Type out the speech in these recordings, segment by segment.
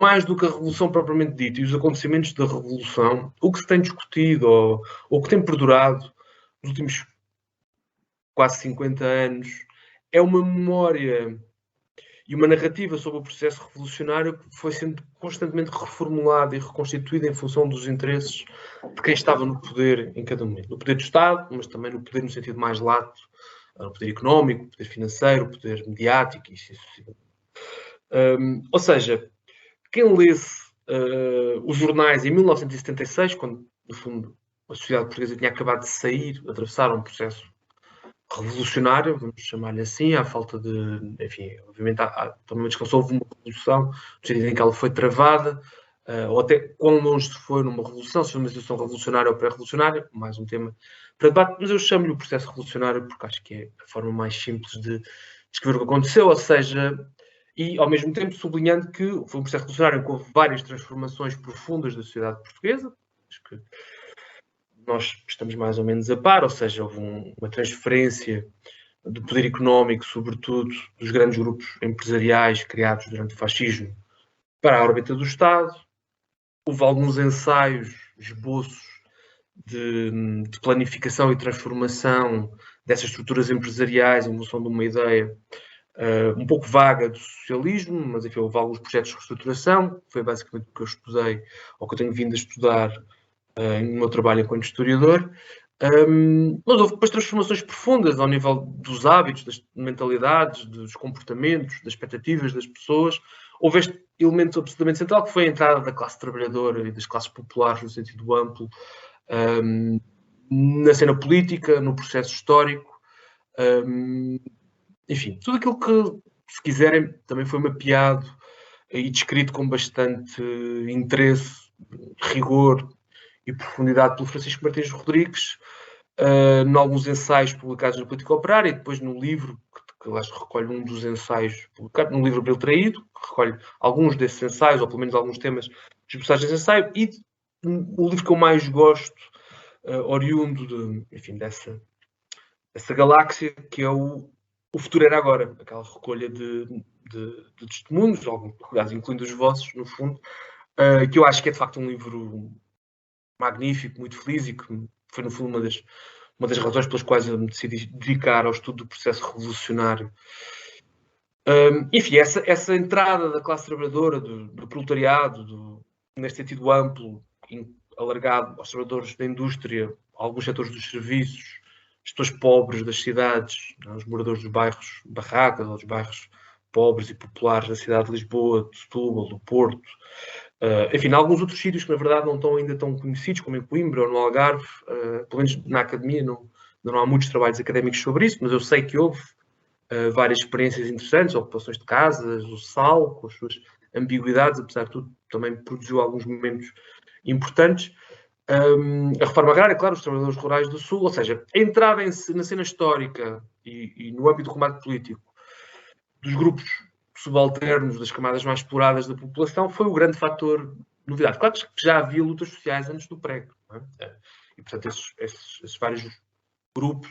mais do que a Revolução propriamente dita e os acontecimentos da Revolução, o que se tem discutido ou que tem perdurado nos últimos quase 50 anos é uma memória e uma narrativa sobre o processo revolucionário que foi sendo constantemente reformulada e reconstituída em função dos interesses de quem estava no poder em cada momento. No poder do Estado, mas também no poder no sentido mais lato, no poder económico, no poder financeiro, no poder mediático e assim sucessivamente. Ou seja, quem lesse os jornais em 1976, quando, no fundo, a sociedade portuguesa tinha acabado de sair, atravessar um processo revolucionário, vamos chamar-lhe assim, à falta de, enfim, obviamente também uma discussão, houve uma revolução, no sentido em que ela foi travada, ou até quão longe se foi numa revolução, se foi uma situação revolucionária ou pré-revolucionária, mais um tema para debate, mas eu chamo-lhe o processo revolucionário porque acho que é a forma mais simples de descrever o que aconteceu, ou seja, e ao mesmo tempo sublinhando que foi um processo revolucionário em que houve várias transformações profundas da sociedade portuguesa, acho que nós estamos mais ou menos a par, ou seja, houve uma transferência do poder económico, sobretudo dos grandes grupos empresariais criados durante o fascismo, para a órbita do Estado. Houve alguns ensaios, esboços de planificação e transformação dessas estruturas empresariais em função de uma ideia um pouco vaga do socialismo, mas enfim, houve alguns projetos de reestruturação, foi basicamente o que eu estudei, ou que eu tenho vindo a estudar no meu trabalho enquanto historiador. Mas houve depois transformações profundas ao nível dos hábitos, das mentalidades, dos comportamentos, das expectativas das pessoas. Houve este elemento absolutamente central, que foi a entrada da classe trabalhadora e das classes populares, no sentido amplo, na cena política, no processo histórico. Enfim, tudo aquilo que, se quiserem, também foi mapeado e descrito com bastante interesse, rigor e profundidade pelo Francisco Martins Rodrigues, em alguns ensaios publicados no Política Operária e depois no livro, que eu acho que recolhe um dos ensaios publicados, no livro Belo Traído, que recolhe alguns desses ensaios, ou pelo menos alguns temas esboçados nesse ensaio, e o livro que eu mais gosto, oriundo enfim, dessa galáxia, que é o Futuro Era Agora, aquela recolha de testemunhos, aliás, incluindo os vossos, no fundo, que eu acho que é de facto um livro magnífico, muito feliz e que foi, no fundo, uma das razões pelas quais eu me decidi dedicar ao estudo do processo revolucionário. Enfim, essa entrada da classe trabalhadora, do proletariado, neste sentido amplo, alargado aos trabalhadores da indústria, alguns setores dos serviços, as pessoas pobres das cidades, os moradores dos bairros barracas, ou dos bairros pobres e populares da cidade de Lisboa, de Setúbal, do Porto, enfim, há alguns outros sítios que na verdade não estão ainda tão conhecidos, como em Coimbra ou no Algarve, pelo menos na academia não há muitos trabalhos académicos sobre isso, mas eu sei que houve várias experiências interessantes, ocupações de casas, o Sal, com as suas ambiguidades, apesar de tudo, também produziu alguns momentos importantes. A reforma agrária, claro, os trabalhadores rurais do Sul, ou seja, a entrada na cena histórica e no âmbito do combate político dos grupos subalternos, das camadas mais exploradas da população, foi o grande fator novidade. Claro que já havia lutas sociais antes do prego, e portanto esses vários grupos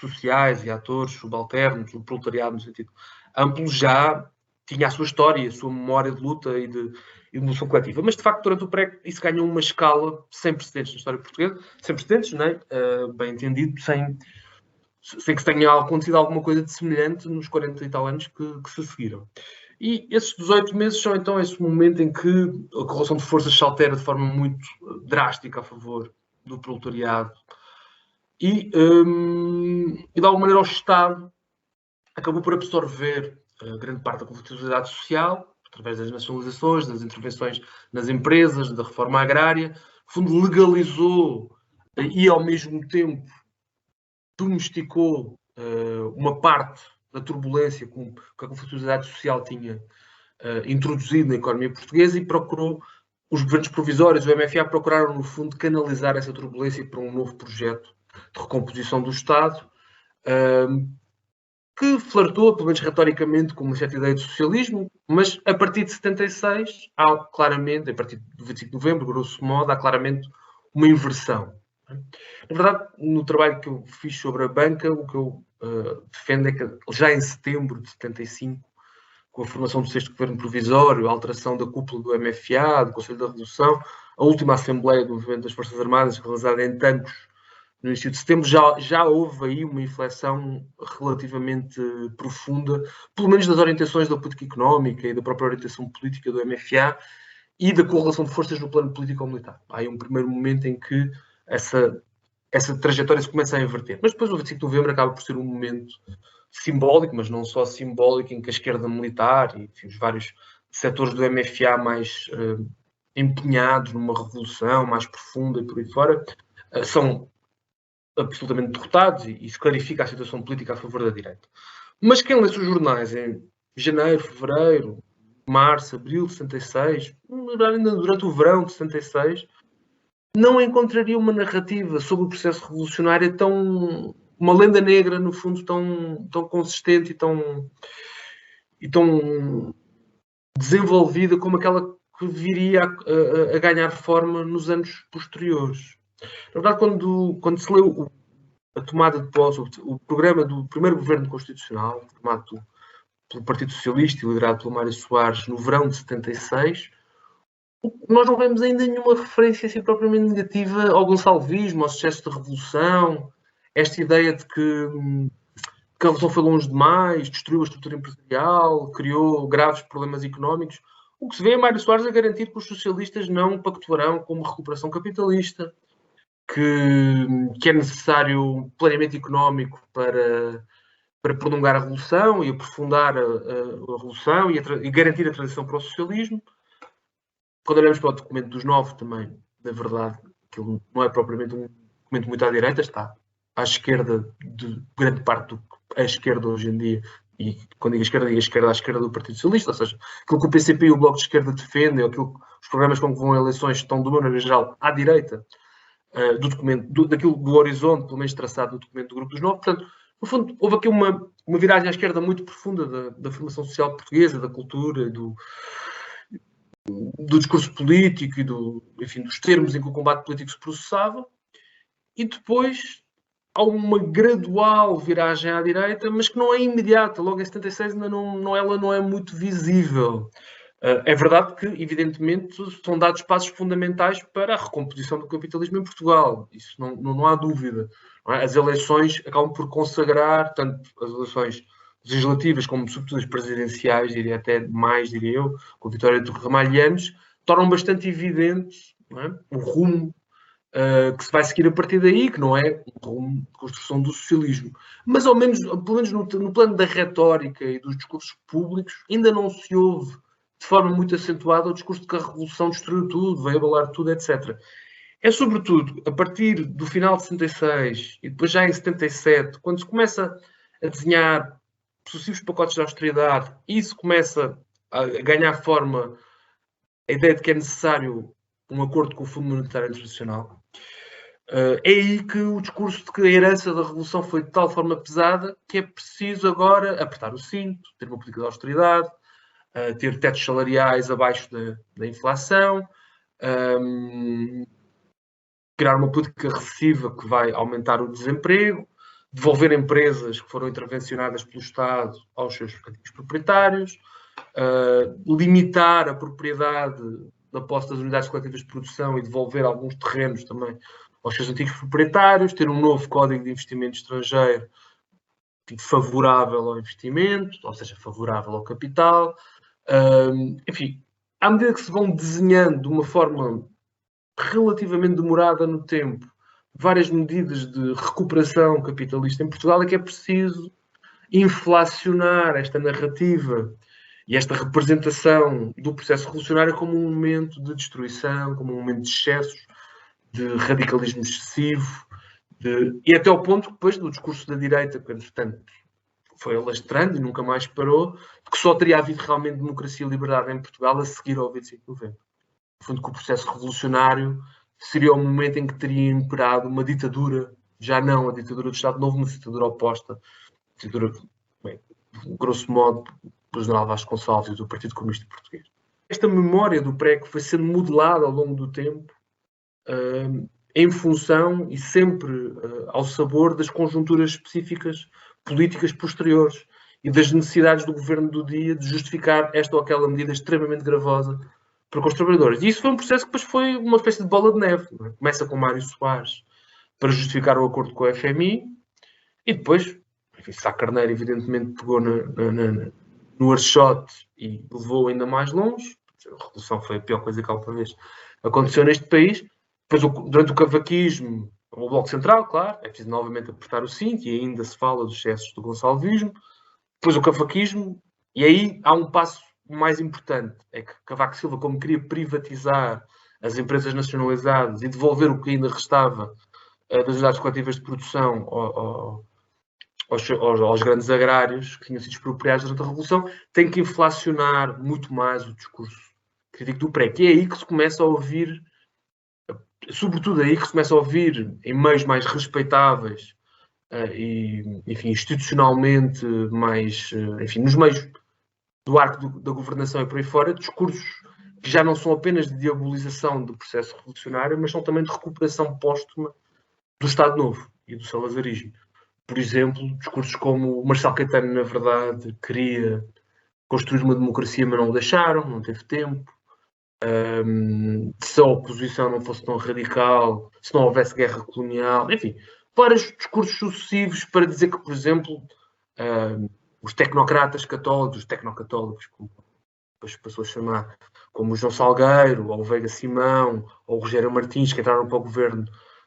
sociais e atores subalternos, o proletariado no sentido amplo, já tinha a sua história, a sua memória de luta e de evolução coletiva. Mas, de facto, durante o prego, isso ganhou uma escala sem precedentes na história portuguesa, sem precedentes, né? Bem entendido, sem que tenha acontecido alguma coisa de semelhante nos 40 e tal anos que se seguiram. E esses 18 meses são então esse momento em que a correlação de forças se altera de forma muito drástica a favor do proletariado e de alguma maneira o Estado acabou por absorver grande parte da conflitualidade social através das nacionalizações, das intervenções nas empresas, da reforma agrária, no fundo legalizou e ao mesmo tempo domesticou uma parte da turbulência que a conflitualidade social tinha introduzido na economia portuguesa e procurou, os governos provisórios, o MFA, procuraram, no fundo, canalizar essa turbulência para um novo projeto de recomposição do Estado, que flertou, pelo menos retoricamente, com uma certa ideia de socialismo, mas a partir de 76, há claramente, a partir de 25 de novembro, grosso modo, há claramente uma inversão. Na verdade, no trabalho que eu fiz sobre a banca, o que eu defendo é que já em setembro de 75, com a formação do 6º Governo Provisório, a alteração da cúpula do MFA, do Conselho da Revolução, a última Assembleia do Movimento das Forças Armadas, realizada em Tancos, no início de setembro, já houve aí uma inflexão relativamente profunda, pelo menos das orientações da política económica e da própria orientação política do MFA e da correlação de forças no plano político-militar. Há aí um primeiro momento em que essa trajetória se começa a inverter. Mas depois o 25 de novembro acaba por ser um momento simbólico, mas não só simbólico, em que a esquerda militar e enfim, os vários setores do MFA mais empenhados numa revolução mais profunda e por aí fora, são absolutamente derrotados e se clarifica a situação política a favor da direita. Mas quem lê os jornais em janeiro, fevereiro, março, abril de 66, ainda durante o verão de 66, não encontraria uma narrativa sobre o processo revolucionário uma lenda negra, no fundo, tão consistente e tão desenvolvida como aquela que viria a ganhar forma nos anos posteriores. Na verdade, quando se leu a tomada de posse, o programa do primeiro governo constitucional, formado pelo Partido Socialista e liderado pelo Mário Soares no verão de 76, nós não vemos ainda nenhuma referência assim, propriamente negativa ao gonçalvismo, ao sucesso da Revolução, esta ideia de que a Revolução foi longe demais, destruiu a estrutura empresarial, criou graves problemas económicos. O que se vê é Mário Soares a garantir que os socialistas não pactuarão com uma recuperação capitalista, que é necessário planeamento económico para prolongar a Revolução e aprofundar a Revolução e garantir a transição para o socialismo. Quando olhamos para o documento dos 9 também, na verdade, aquilo não é propriamente um documento muito à direita, está à esquerda de grande parte do que a esquerda hoje em dia, e quando digo a esquerda à esquerda do Partido Socialista, ou seja, aquilo que o PCP e o Bloco de Esquerda defendem, ou os programas com que vão a eleições estão, de uma maneira geral, à direita do documento, do horizonte, pelo menos traçado no documento do Grupo dos 9. Portanto, no fundo, houve aqui uma viragem à esquerda muito profunda da formação social portuguesa, da cultura, do discurso político e enfim, dos termos em que o combate político se processava. E depois há uma gradual viragem à direita, mas que não é imediata. Logo em 76 ainda ela não é muito visível. É verdade que, evidentemente, são dados passos fundamentais para a recomposição do capitalismo em Portugal. Isso não há dúvida. Não é? As eleições acabam por consagrar, tanto as eleições legislativas como, sobretudo, as presidenciais, diria eu, com a vitória de Ramalhianos, tornam bastante evidente, não é, o rumo que se vai seguir a partir daí, que não é um rumo de construção do socialismo. Mas, pelo menos no plano da retórica e dos discursos públicos, ainda não se ouve de forma muito acentuada o discurso de que a Revolução destruiu tudo, veio abalar tudo, etc. É sobretudo a partir do final de 66 e depois já em 77, quando se começa a desenhar sucessivos pacotes de austeridade e se começa a ganhar forma a ideia de que é necessário um acordo com o Fundo Monetário Internacional, é aí que o discurso de que a herança da Revolução foi de tal forma pesada que é preciso agora apertar o cinto, ter uma política de austeridade, ter tetos salariais abaixo da inflação, criar uma política recessiva que vai aumentar o desemprego, devolver empresas que foram intervencionadas pelo Estado aos seus antigos proprietários, limitar a propriedade da posse das unidades coletivas de produção e devolver alguns terrenos também aos seus antigos proprietários, ter um novo Código de Investimento Estrangeiro favorável ao investimento, ou seja, favorável ao capital. Enfim, à medida que se vão desenhando de uma forma relativamente demorada no tempo várias medidas de recuperação capitalista em Portugal, é que é preciso inflacionar esta narrativa e esta representação do processo revolucionário como um momento de destruição, como um momento de excessos, de radicalismo excessivo, e até ao ponto depois do discurso da direita, que entretanto foi alastrando e nunca mais parou, de que só teria havido realmente democracia e liberdade em Portugal a seguir ao 25 de novembro. No fundo, que o processo revolucionário seria o momento em que teria imperado uma ditadura, já não a ditadura do Estado Novo, uma ditadura oposta, ditadura, bem, grosso modo, do general Vasconcelos e do Partido Comunista Português. Esta memória do PREC foi sendo modelada ao longo do tempo em função e sempre ao sabor das conjunturas específicas políticas posteriores e das necessidades do governo do dia de justificar esta ou aquela medida extremamente gravosa para os trabalhadores. E isso foi um processo que depois foi uma espécie de bola de neve. Não é? Começa com Mário Soares para justificar o acordo com a FMI e depois, enfim, Sá Carneiro evidentemente pegou no archote e levou ainda mais longe. A revolução foi a pior coisa que alguma vez aconteceu neste país. Depois, durante o cavaquismo, o Bloco Central, claro, é preciso novamente apertar o cinto e ainda se fala dos excessos do gonçalvismo. Depois o cavaquismo, e aí há um passo mais importante, é que Cavaco Silva, como queria privatizar as empresas nacionalizadas e devolver o que ainda restava das unidades coletivas de produção aos grandes agrários que tinham sido expropriados durante a Revolução, tem que inflacionar muito mais o discurso crítico do PREC. E é aí que se começa a ouvir, sobretudo aí que se começa a ouvir em meios mais respeitáveis e, enfim, institucionalmente mais, enfim, nos meios do arco da governação e por aí fora, discursos que já não são apenas de diabolização do processo revolucionário, mas são também de recuperação póstuma do Estado Novo e do salazarismo. Por exemplo, discursos como o Marcelo Caetano, na verdade, queria construir uma democracia, mas não o deixaram, não teve tempo. Se a oposição não fosse tão radical, se não houvesse guerra colonial, enfim, vários discursos sucessivos para dizer que, por exemplo, os tecnocratas católicos, os tecnocatólicos, como depois passou a chamar, como o João Salgueiro, ou o Veiga Simão, ou o Rogério Martins, que entraram para o governo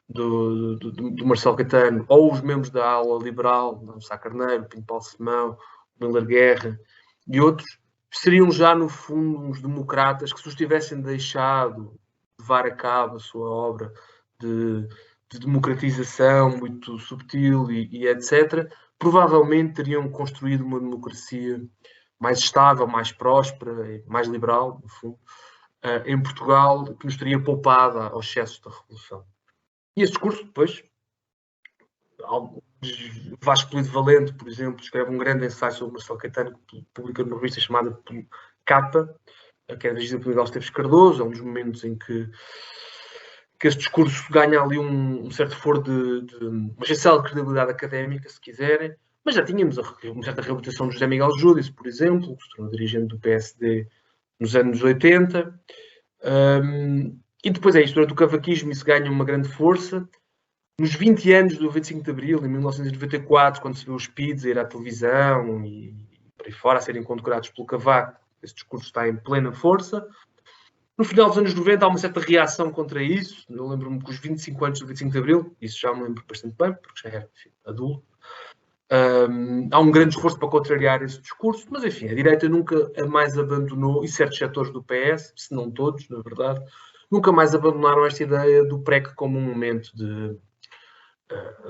do Marcelo Caetano, ou os membros da ala liberal, o Sá Carneiro, o Pinto Paulo Simão, o Miller Guerra e outros, seriam já, no fundo, uns democratas que, se os tivessem deixado levar a cabo a sua obra de democratização muito subtil e etc., provavelmente teriam construído uma democracia mais estável, mais próspera, mais liberal, no fundo, em Portugal, que nos teria poupado aos excessos da Revolução. E esse discurso, depois, Vasco Polido Valente, por exemplo, escreve um grande ensaio sobre Marcelo Caetano, que publica numa revista chamada Capa, que é dirigida por Miguel Esteves Cardoso. É um dos momentos em que esse discurso ganha ali um certo foro de uma exceção de credibilidade académica, se quiserem, mas já tínhamos uma certa reabilitação de José Miguel Júdice, por exemplo, que se tornou dirigente do PSD nos anos 80. E depois é isto, durante o cavaquismo isso ganha uma grande força. Nos 20 anos do 25 de Abril, em 1994, quando se vê os PIDs a ir à televisão e por aí fora a serem condecorados pelo Cavaco, esse discurso está em plena força. No final dos anos 90 há uma certa reação contra isso. Eu lembro-me que os 25 anos do 25 de Abril, isso já me lembro bastante bem, porque já era, enfim, adulto, há um grande esforço para contrariar esse discurso, mas enfim, a direita nunca a mais abandonou, e certos setores do PS, se não todos, na verdade, nunca mais abandonaram esta ideia do PREC como um momento de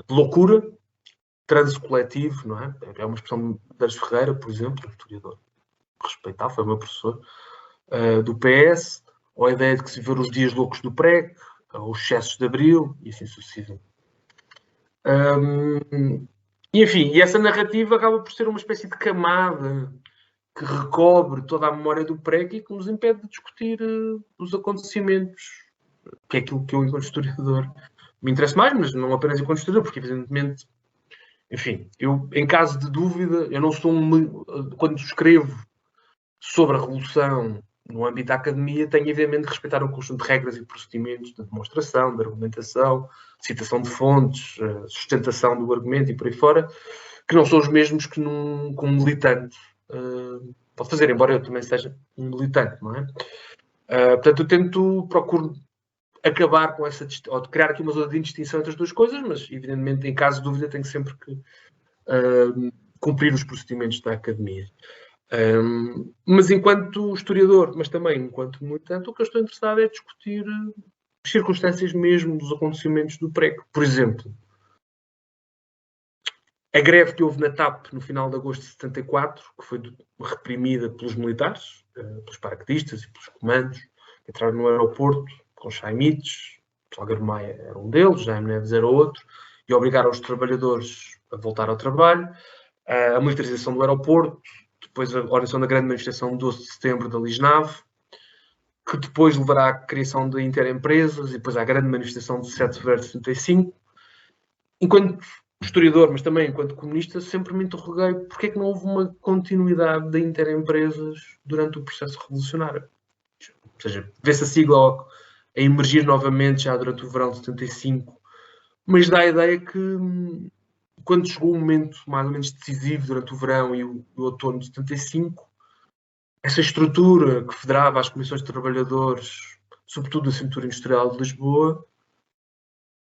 loucura, transe coletivo, não é? É uma expressão de Pérez Ferreira, por exemplo, um historiador respeitável, foi o meu professor do PS, ou a ideia de que se vê os dias loucos do PREC, os excessos de Abril, e assim sucessivamente. E enfim, e essa narrativa acaba por ser uma espécie de camada que recobre toda a memória do PREC e que nos impede de discutir os acontecimentos, que é aquilo que eu, enquanto historiador, me interessa mais, mas não apenas enquanto historiador, porque evidentemente, enfim, eu, em caso de dúvida, eu não sou quando escrevo sobre a Revolução no âmbito da academia, tenho evidentemente de respeitar um conjunto de regras e procedimentos de demonstração, de argumentação, citação de fontes, sustentação do argumento e por aí fora, que não são os mesmos que como militante pode fazer, embora eu também seja um militante, não é? Portanto, procuro acabar com essa, ou de criar aqui uma zona de indistinção entre as duas coisas, mas evidentemente, em caso de dúvida, tenho sempre que cumprir os procedimentos da academia. Mas enquanto historiador, mas também enquanto militante, o que eu estou interessado é discutir as circunstâncias mesmo dos acontecimentos do PREC. Por exemplo, a greve que houve na TAP no final de agosto de 74, que foi reprimida pelos militares, pelos paraquedistas e pelos comandos, que entraram no aeroporto com chaimites, Salgueiro Maia era um deles, Jaime Neves era outro, e obrigaram os trabalhadores a voltar ao trabalho. A militarização do aeroporto, depois a organização da grande manifestação de 12 de setembro da Lisnave, que depois levará à criação de Interempresas e depois à grande manifestação de 7 de fevereiro de 75. Enquanto historiador, mas também enquanto comunista, sempre me interroguei porque é que não houve uma continuidade de interempresas durante o processo revolucionário. Ou seja, vê-se a sigla a emergir novamente já durante o verão de 75, mas dá a ideia que quando chegou o momento mais ou menos decisivo durante o verão e o outono de 75, essa estrutura que federava as comissões de trabalhadores, sobretudo da cintura industrial de Lisboa,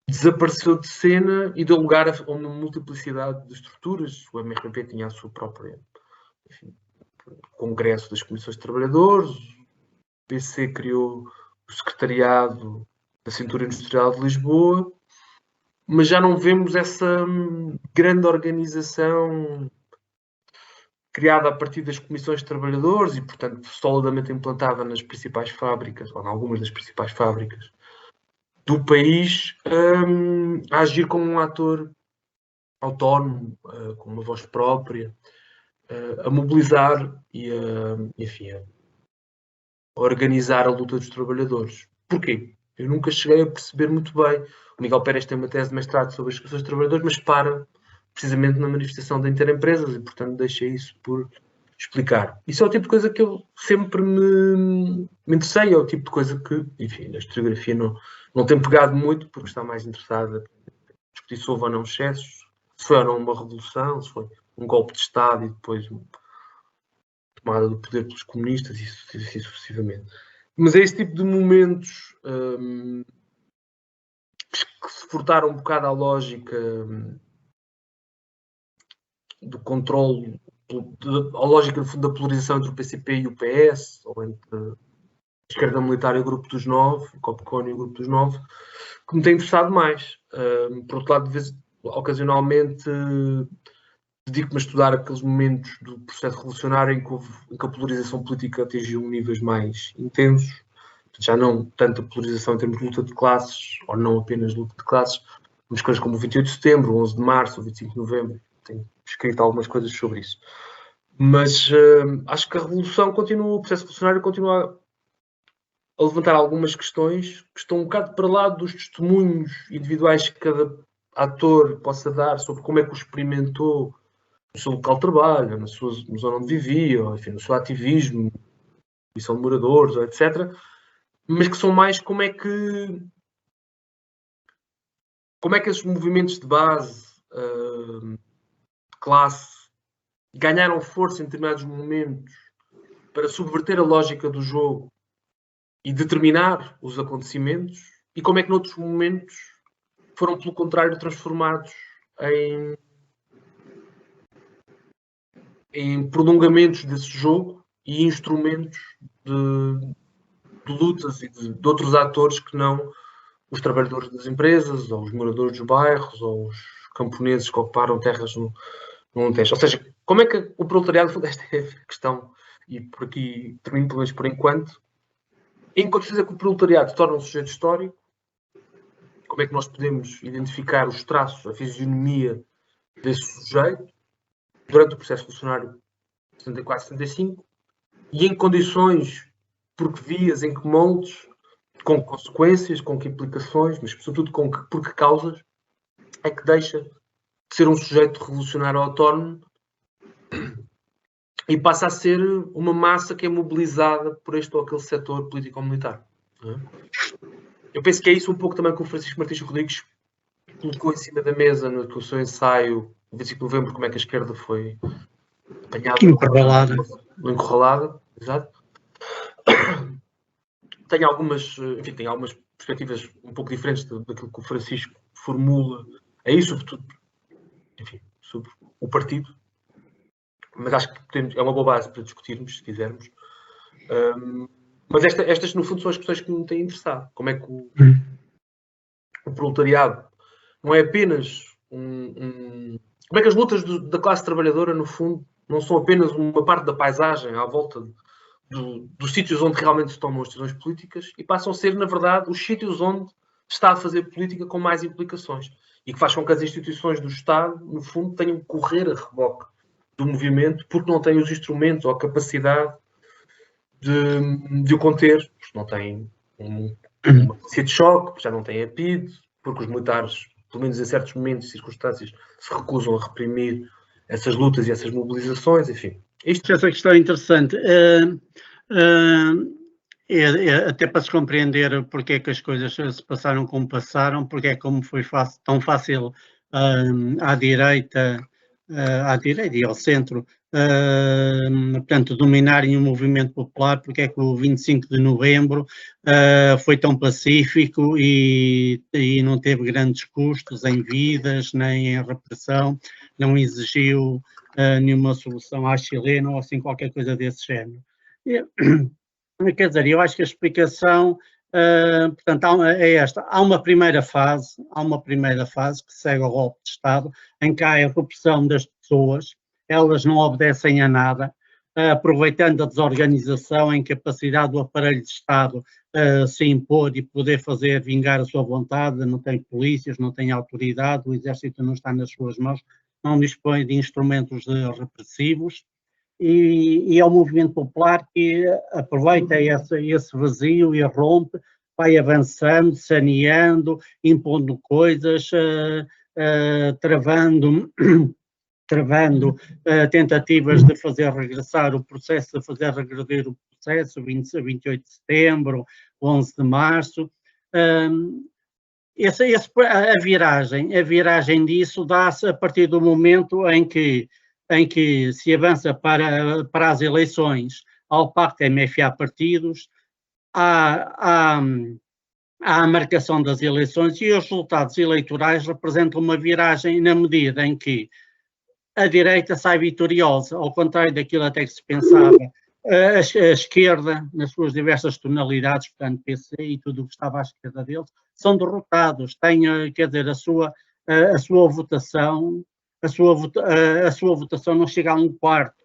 desapareceu de cena e deu lugar a uma multiplicidade de estruturas. O MRP tinha a sua própria, enfim, congresso das comissões de trabalhadores, o PC criou o secretariado da cintura industrial de Lisboa, mas já não vemos essa grande organização criada a partir das comissões de trabalhadores e, portanto, solidamente implantada nas principais fábricas, ou em algumas das principais fábricas do país, a agir como um ator autónomo, com uma voz própria, a mobilizar e enfim, a organizar a luta dos trabalhadores. Porquê? Eu nunca cheguei a perceber muito bem. O Miguel Pérez tem uma tese de mestrado sobre as questões de trabalhadores, mas para precisamente na manifestação de interempresas e, portanto, deixei isso por explicar. Isso é o tipo de coisa que eu sempre me interessei, é o tipo de coisa que, enfim, a historiografia não tem pegado muito, porque está mais interessada em discutir se houve ou não excessos, se foi ou não uma revolução, se foi um golpe de Estado e depois uma tomada do poder pelos comunistas e assim sucessivamente. Mas é esse tipo de momentos que se furtaram um bocado à lógica do controle, à lógica da polarização entre o PCP e o PS, ou entre a esquerda militar e o Grupo dos Nove, o Copcon e o Grupo dos Nove, que me tem interessado mais. Por outro lado, de vez, ocasionalmente dedico-me a estudar aqueles momentos do processo revolucionário em que a polarização política atingiu níveis mais intensos, já não tanto a polarização em termos de luta de classes, ou não apenas luta de classes, mas coisas como o 28 de setembro, o 11 de março, o 25 de novembro. Tenho escrito algumas coisas sobre isso. Mas acho que a revolução continua, o processo revolucionário continua a levantar algumas questões que estão um bocado para lá dos testemunhos individuais que cada ator possa dar sobre como é que o experimentou no seu local de trabalho, na zona onde vivia, enfim, no seu ativismo, missão de moradores, etc. Mas que são mais como é que esses movimentos de base, de classe, ganharam força em determinados momentos para subverter a lógica do jogo e determinar os acontecimentos, e como é que noutros momentos foram, pelo contrário, transformados em prolongamentos desse jogo e instrumentos de lutas e de outros atores que não os trabalhadores das empresas, ou os moradores dos bairros, ou os camponeses que ocuparam terras no Alentejo. Ou seja, como é que o proletariado, esta é a questão, e por aqui termino pelo menos por enquanto, em condições é que o proletariado se torna um sujeito histórico, como é que nós podemos identificar os traços, a fisionomia desse sujeito durante o processo revolucionário 74-75 e em condições, por que vias, em que moldes, com que consequências, com que implicações, mas sobretudo por que causas é que deixa de ser um sujeito revolucionário autónomo e passa a ser uma massa que é mobilizada por este ou aquele setor político-militar. Eu penso que é isso um pouco também que o Francisco Martins Rodrigues colocou em cima da mesa no seu ensaio, no 25 de novembro, como é que a esquerda foi apanhada, encurralada, exato. Tenho algumas perspectivas um pouco diferentes daquilo que o Francisco formula aí, sobretudo, enfim, sobre o partido, mas acho que é uma boa base para discutirmos, se quisermos. Mas estas, no fundo, são as questões que me têm interessado. Como é que o proletariado não é apenas como é que as lutas da classe trabalhadora, no fundo, não são apenas uma parte da paisagem à volta dos sítios onde realmente se tomam as decisões políticas e passam a ser, na verdade, os sítios onde está a fazer política com mais implicações e que faz com que as instituições do Estado, no fundo, tenham que correr a reboque do movimento porque não têm os instrumentos ou a capacidade de o conter, porque não têm uma polícia de choque, porque já não têm a PIDE, porque os militares pelo menos em certos momentos e circunstâncias, se recusam a reprimir essas lutas e essas mobilizações, enfim. Essa questão é interessante. Até para se compreender porque é que as coisas se passaram como passaram, porque é como foi tão fácil à direita e ao centro, portanto, dominarem o movimento popular, porque é que o 25 de novembro foi tão pacífico e não teve grandes custos em vidas, nem em repressão, não exigiu nenhuma solução à chilena ou assim qualquer coisa desse género. Quer dizer, eu acho que a explicação, portanto, é esta. Há uma primeira fase que segue ao golpe de Estado, em que há a repressão das pessoas, elas não obedecem a nada, aproveitando a desorganização, a incapacidade do aparelho de Estado se impor e poder fazer vingar a sua vontade, não tem polícias, não tem autoridade, o exército não está nas suas mãos, não dispõe de instrumentos repressivos. E é o movimento popular que aproveita esse vazio e rompe, vai avançando, saneando, impondo coisas, travando tentativas de fazer regressar o processo, de fazer regredir o processo, 28 de setembro, 11 de março. A viragem disso dá-se a partir do momento em que se avança para as eleições, ao pacto MFA partidos, há a marcação das eleições e os resultados eleitorais representam uma viragem na medida em que a direita sai vitoriosa, ao contrário daquilo até que se pensava. A esquerda, nas suas diversas tonalidades, portanto, PC e tudo o que estava à esquerda deles, são derrotados, têm, quer dizer, a sua votação não chega a um quarto,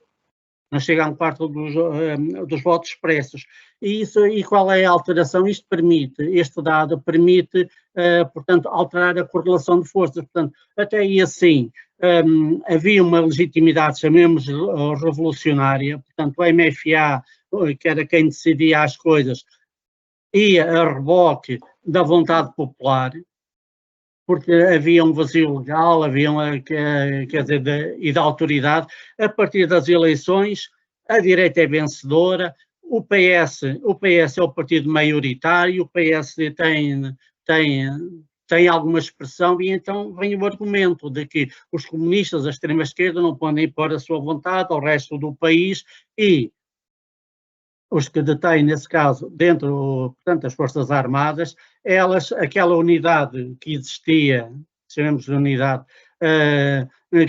dos votos expressos. E qual é a alteração? Este dado permite, portanto, alterar a correlação de forças. Portanto, até aí assim, havia uma legitimidade, chamemos revolucionária, portanto, o MFA, que era quem decidia as coisas, ia a reboque da vontade popular, porque havia um vazio legal, quer dizer, e da autoridade. A partir das eleições, a direita é vencedora, o PS é o partido maioritário, o PS tem alguma expressão, e então vem o argumento de que os comunistas, a extrema-esquerda, não podem impor a sua vontade ao resto do país, e os que detêm, nesse caso, dentro, portanto, das Forças Armadas, aquela unidade que existia, chamemos de unidade,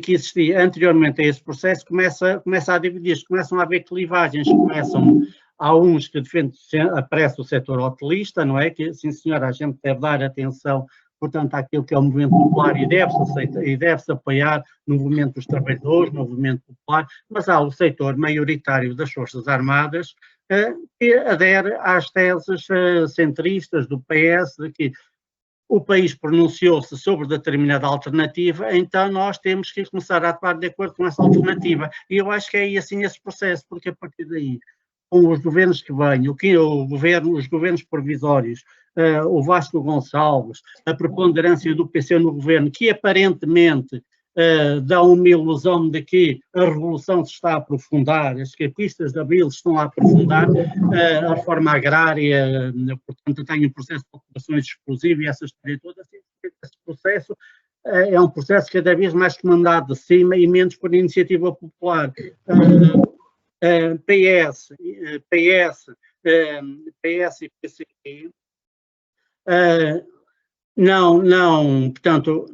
que existia anteriormente a esse processo, começa a dividir-se, começam a haver clivagens, há uns que defendem, aparece o setor hotelista, não é? Que, sim senhora, a gente deve dar atenção, portanto, àquilo que é o movimento popular e deve-se apoiar no movimento dos trabalhadores, no movimento popular, mas há o setor maioritário das Forças Armadas que adere às teses centristas do PS, de que o país pronunciou-se sobre determinada alternativa, então nós temos que começar a atuar de acordo com essa alternativa. E eu acho que é assim esse processo, porque a partir daí, com os governos que vêm, os governos provisórios, o Vasco Gonçalves, a preponderância do PC no governo, que aparentemente dá uma ilusão de que a revolução se está a aprofundar, as capistas de Abril estão a aprofundar, a reforma agrária, portanto, tem um processo de ocupações explosivo e essa história toda. Esse processo é um processo cada vez mais comandado de cima e menos por iniciativa popular. PS e PCP portanto,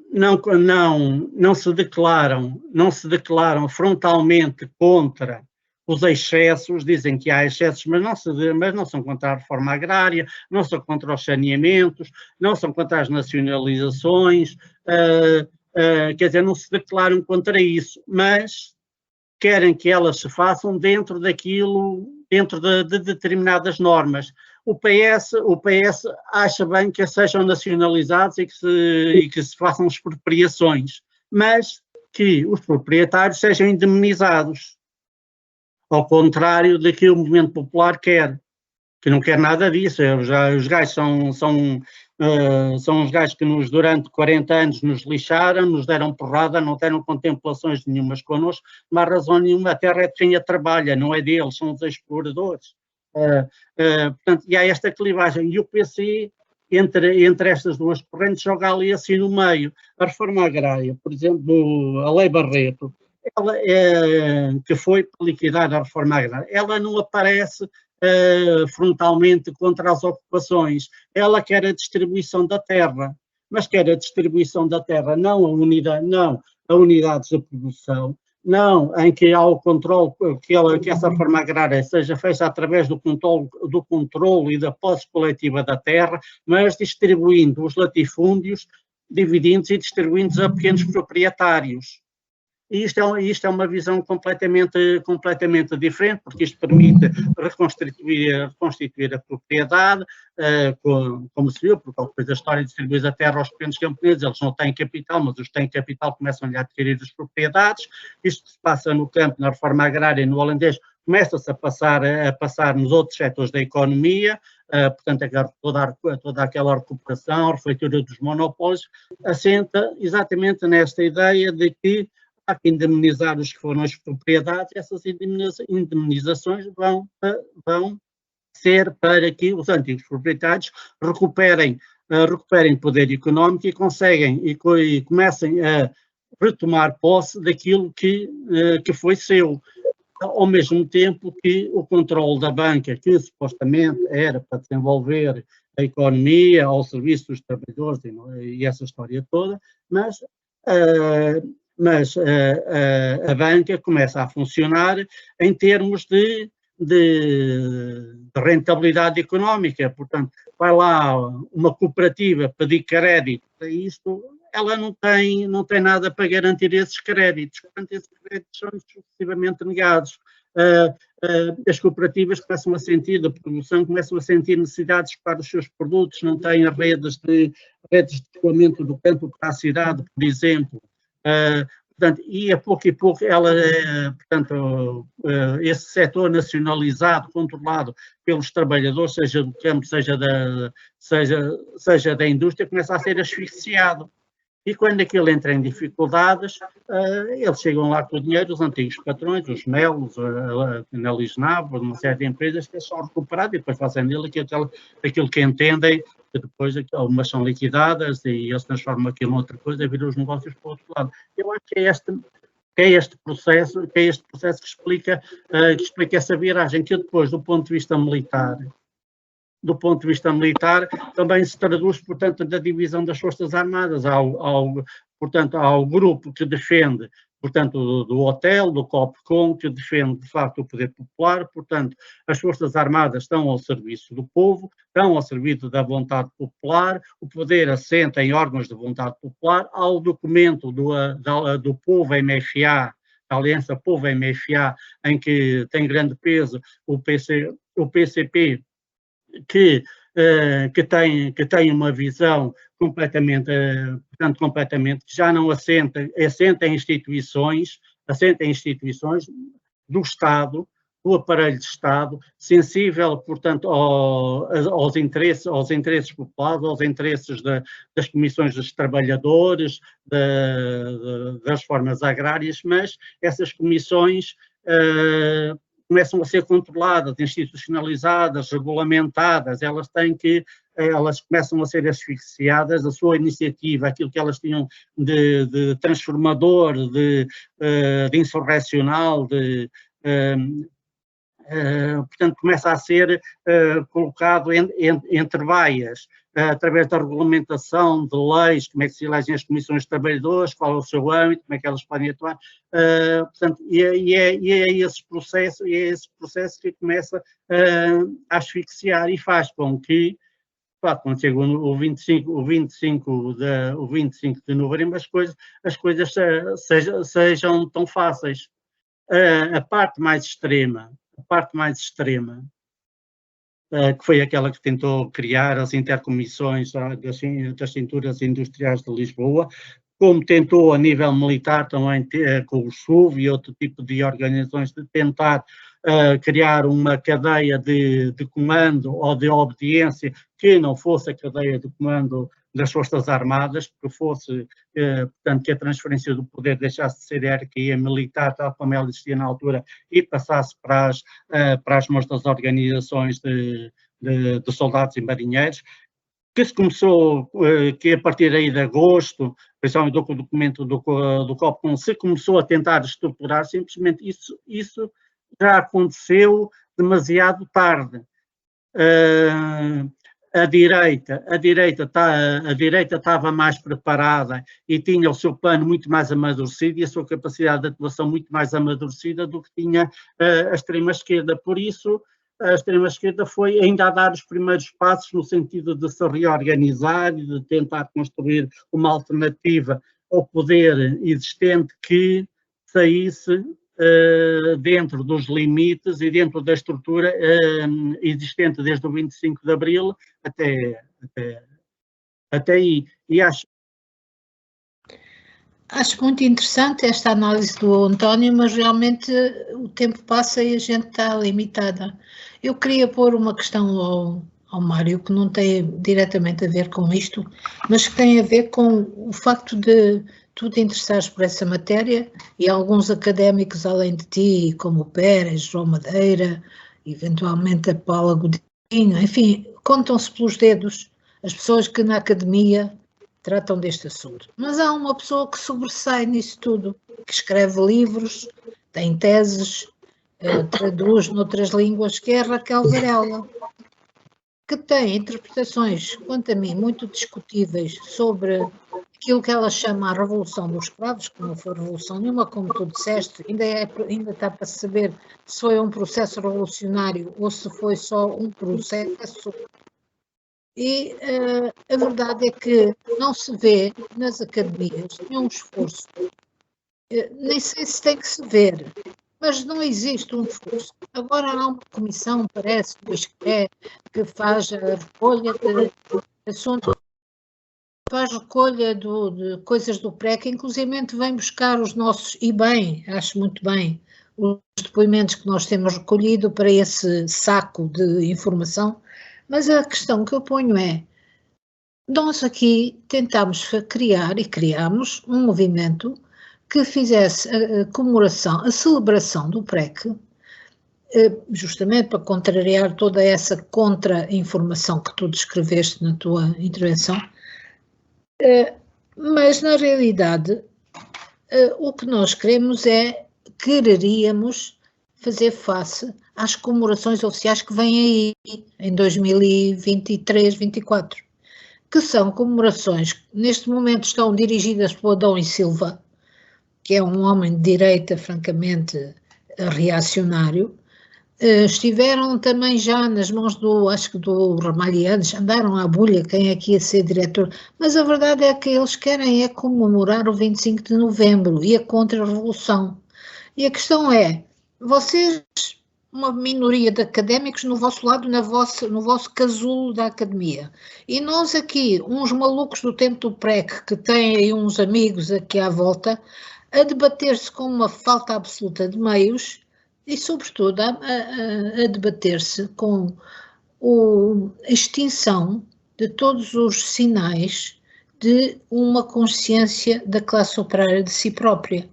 não se declaram frontalmente contra os excessos, dizem que há excessos, mas não são contra a reforma agrária, não são contra os saneamentos, não são contra as nacionalizações, quer dizer, não se declaram contra isso, mas querem que elas se façam dentro de determinadas normas. O PS acha bem que sejam nacionalizados e que se façam expropriações, mas que os proprietários sejam indemnizados, ao contrário do que o movimento popular quer. que não quer nada disso. Os gajos são os gajos que durante 40 anos nos lixaram, nos deram porrada, não deram contemplações nenhumas connosco, não há razão nenhuma, a terra é de quem a trabalha, não é deles, são os exploradores. Portanto, e há esta clivagem, e o PC, entre estas duas correntes, joga ali assim no meio. A reforma agrária, por exemplo, a Lei Barreto, ela que foi para liquidar a reforma agrária, ela não aparece frontalmente contra as ocupações, ela quer a distribuição da terra, mas quer a distribuição da terra, não a unidades de produção, não em que há o controle, que essa reforma agrária seja feita através do controle e da posse coletiva da terra, mas distribuindo os latifúndios, dividindo-os e distribuindo-os a pequenos proprietários. E isto é uma visão completamente diferente, porque isto permite reconstituir a propriedade, como se viu, porque depois a história de distribuir a terra aos pequenos camponeses, eles não têm capital, mas os que têm capital começam a adquirir as propriedades. Isto se passa no campo, na reforma agrária, no holandês, começa-se a passar nos outros setores da economia, portanto, toda aquela recuperação, a refeitura dos monopólios, assenta exatamente nesta ideia de que há que indemnizar os que foram as propriedades, essas indemnizações vão ser para que os antigos proprietários recuperem poder económico e e comecem a retomar posse daquilo que foi seu, ao mesmo tempo que o controle da banca, que supostamente era para desenvolver a economia ao serviço dos trabalhadores e essa história toda, mas a banca começa a funcionar em termos de rentabilidade económica. Portanto, vai lá uma cooperativa pedir crédito para isto, ela não tem nada para garantir esses créditos. Portanto, esses créditos são sucessivamente negados. As cooperativas começam a sentir, da produção, começam a sentir necessidades para os seus produtos, não têm redes de escoamento do campo para a cidade, por exemplo. Portanto, e a pouco esse setor nacionalizado, controlado pelos trabalhadores, seja do campo, seja da indústria, começa a ser asfixiado. E quando aquilo entra em dificuldades, eles chegam lá com o dinheiro, os antigos patrões, os Melos, a Lisnavo, uma série de empresas que é só recuperado e depois fazem nele aquilo que entendem, que depois algumas são liquidadas e eles transformam aquilo em outra coisa e viram os negócios para o outro lado. Eu acho que é este processo que explica essa viragem, que depois, do ponto de vista militar, também se traduz, portanto, da divisão das Forças Armadas. Portanto, há o grupo que defende, portanto, do hotel, do COPCOM, que defende, de facto, o poder popular. Portanto, as Forças Armadas estão ao serviço do povo, estão ao serviço da vontade popular, o poder assenta em órgãos de vontade popular. Há o documento do povo MFA, da Aliança Povo-MFA, em que tem grande peso o PCP, que tem uma visão completamente, que já não assenta em instituições do Estado, do aparelho de Estado, sensível, portanto, aos interesses populares, aos interesses das comissões dos trabalhadores, das reformas agrárias, mas essas comissões começam a ser controladas, institucionalizadas, regulamentadas, elas começam a ser asfixiadas, a sua iniciativa, aquilo que elas tinham de transformador, de insurrecional, portanto, começa a ser colocado entre vaias, através da regulamentação de leis, como é que se elegem as comissões de trabalhadores, qual é o seu âmbito, como é que elas podem atuar, portanto, é esse processo que começa a asfixiar e faz com que, quando chega o 25 de novembro, as coisas sejam tão fáceis. A parte mais extrema, que foi aquela que tentou criar as intercomissões das cinturas industriais de Lisboa, como tentou a nível militar também com o SUV e outro tipo de organizações de tentar criar uma cadeia de comando ou de obediência que não fosse a cadeia de comando das Forças Armadas, que fosse, portanto, que a transferência do poder deixasse de ser hierarquia militar, tal como ela existia na altura, e passasse para as mãos das organizações de soldados e marinheiros, que se começou, que a partir aí de agosto, principalmente do documento do COP1, se começou a tentar estruturar, simplesmente isso já aconteceu demasiado tarde. A direita estava mais preparada e tinha o seu plano muito mais amadurecido e a sua capacidade de atuação muito mais amadurecida do que tinha a extrema-esquerda. Por isso, a extrema-esquerda foi ainda a dar os primeiros passos no sentido de se reorganizar e de tentar construir uma alternativa ao poder existente que saísse dentro dos limites e dentro da estrutura existente desde o 25 de Abril até aí. E Acho muito interessante esta análise do António, mas realmente o tempo passa e a gente está limitada. Eu queria pôr uma questão ao Mário, que não tem diretamente a ver com isto, mas que tem a ver com o facto de tu te interessares por essa matéria e alguns académicos além de ti, como o Pérez, João Madeira, eventualmente a Paula Godinho, enfim, contam-se pelos dedos as pessoas que na academia tratam deste assunto. Mas há uma pessoa que sobressai nisso tudo, que escreve livros, tem teses, traduz noutras línguas, que é a Raquel Varela, que tem interpretações, quanto a mim, muito discutíveis sobre aquilo que ela chama a Revolução dos Escravos, que não foi revolução nenhuma, como tu disseste, ainda está para saber se foi um processo revolucionário ou se foi só um processo. E a verdade é que não se vê nas academias nenhum esforço, nem sei se tem que se ver, mas não existe um esforço. Agora há uma comissão, parece, que faz a recolha de assuntos, faz recolha de coisas do PREC, que inclusive vem buscar os nossos, e bem, acho muito bem, os depoimentos que nós temos recolhido para esse saco de informação. Mas a questão que eu ponho é, nós aqui tentámos criar e criámos um movimento que fizesse a comemoração, a celebração do PREC, justamente para contrariar toda essa contra-informação que tu descreveste na tua intervenção, mas na realidade o que nós quereríamos fazer face às comemorações oficiais que vêm aí em 2023, 2024, que são comemorações que neste momento estão dirigidas por Adão e Silva, que é um homem de direita francamente reacionário. Estiveram também já nas mãos acho que do Ramalhianes, andaram à bulha quem é que ia ser diretor, mas a verdade é que eles querem comemorar o 25 de novembro e a contra-revolução. E a questão é, vocês, uma minoria de académicos no vosso lado, no vosso casulo da academia, e nós aqui, uns malucos do tempo do PREC, que têm aí uns amigos aqui à volta, a debater-se com uma falta absoluta de meios e, sobretudo, a debater-se com a extinção de todos os sinais de uma consciência da classe operária de si própria.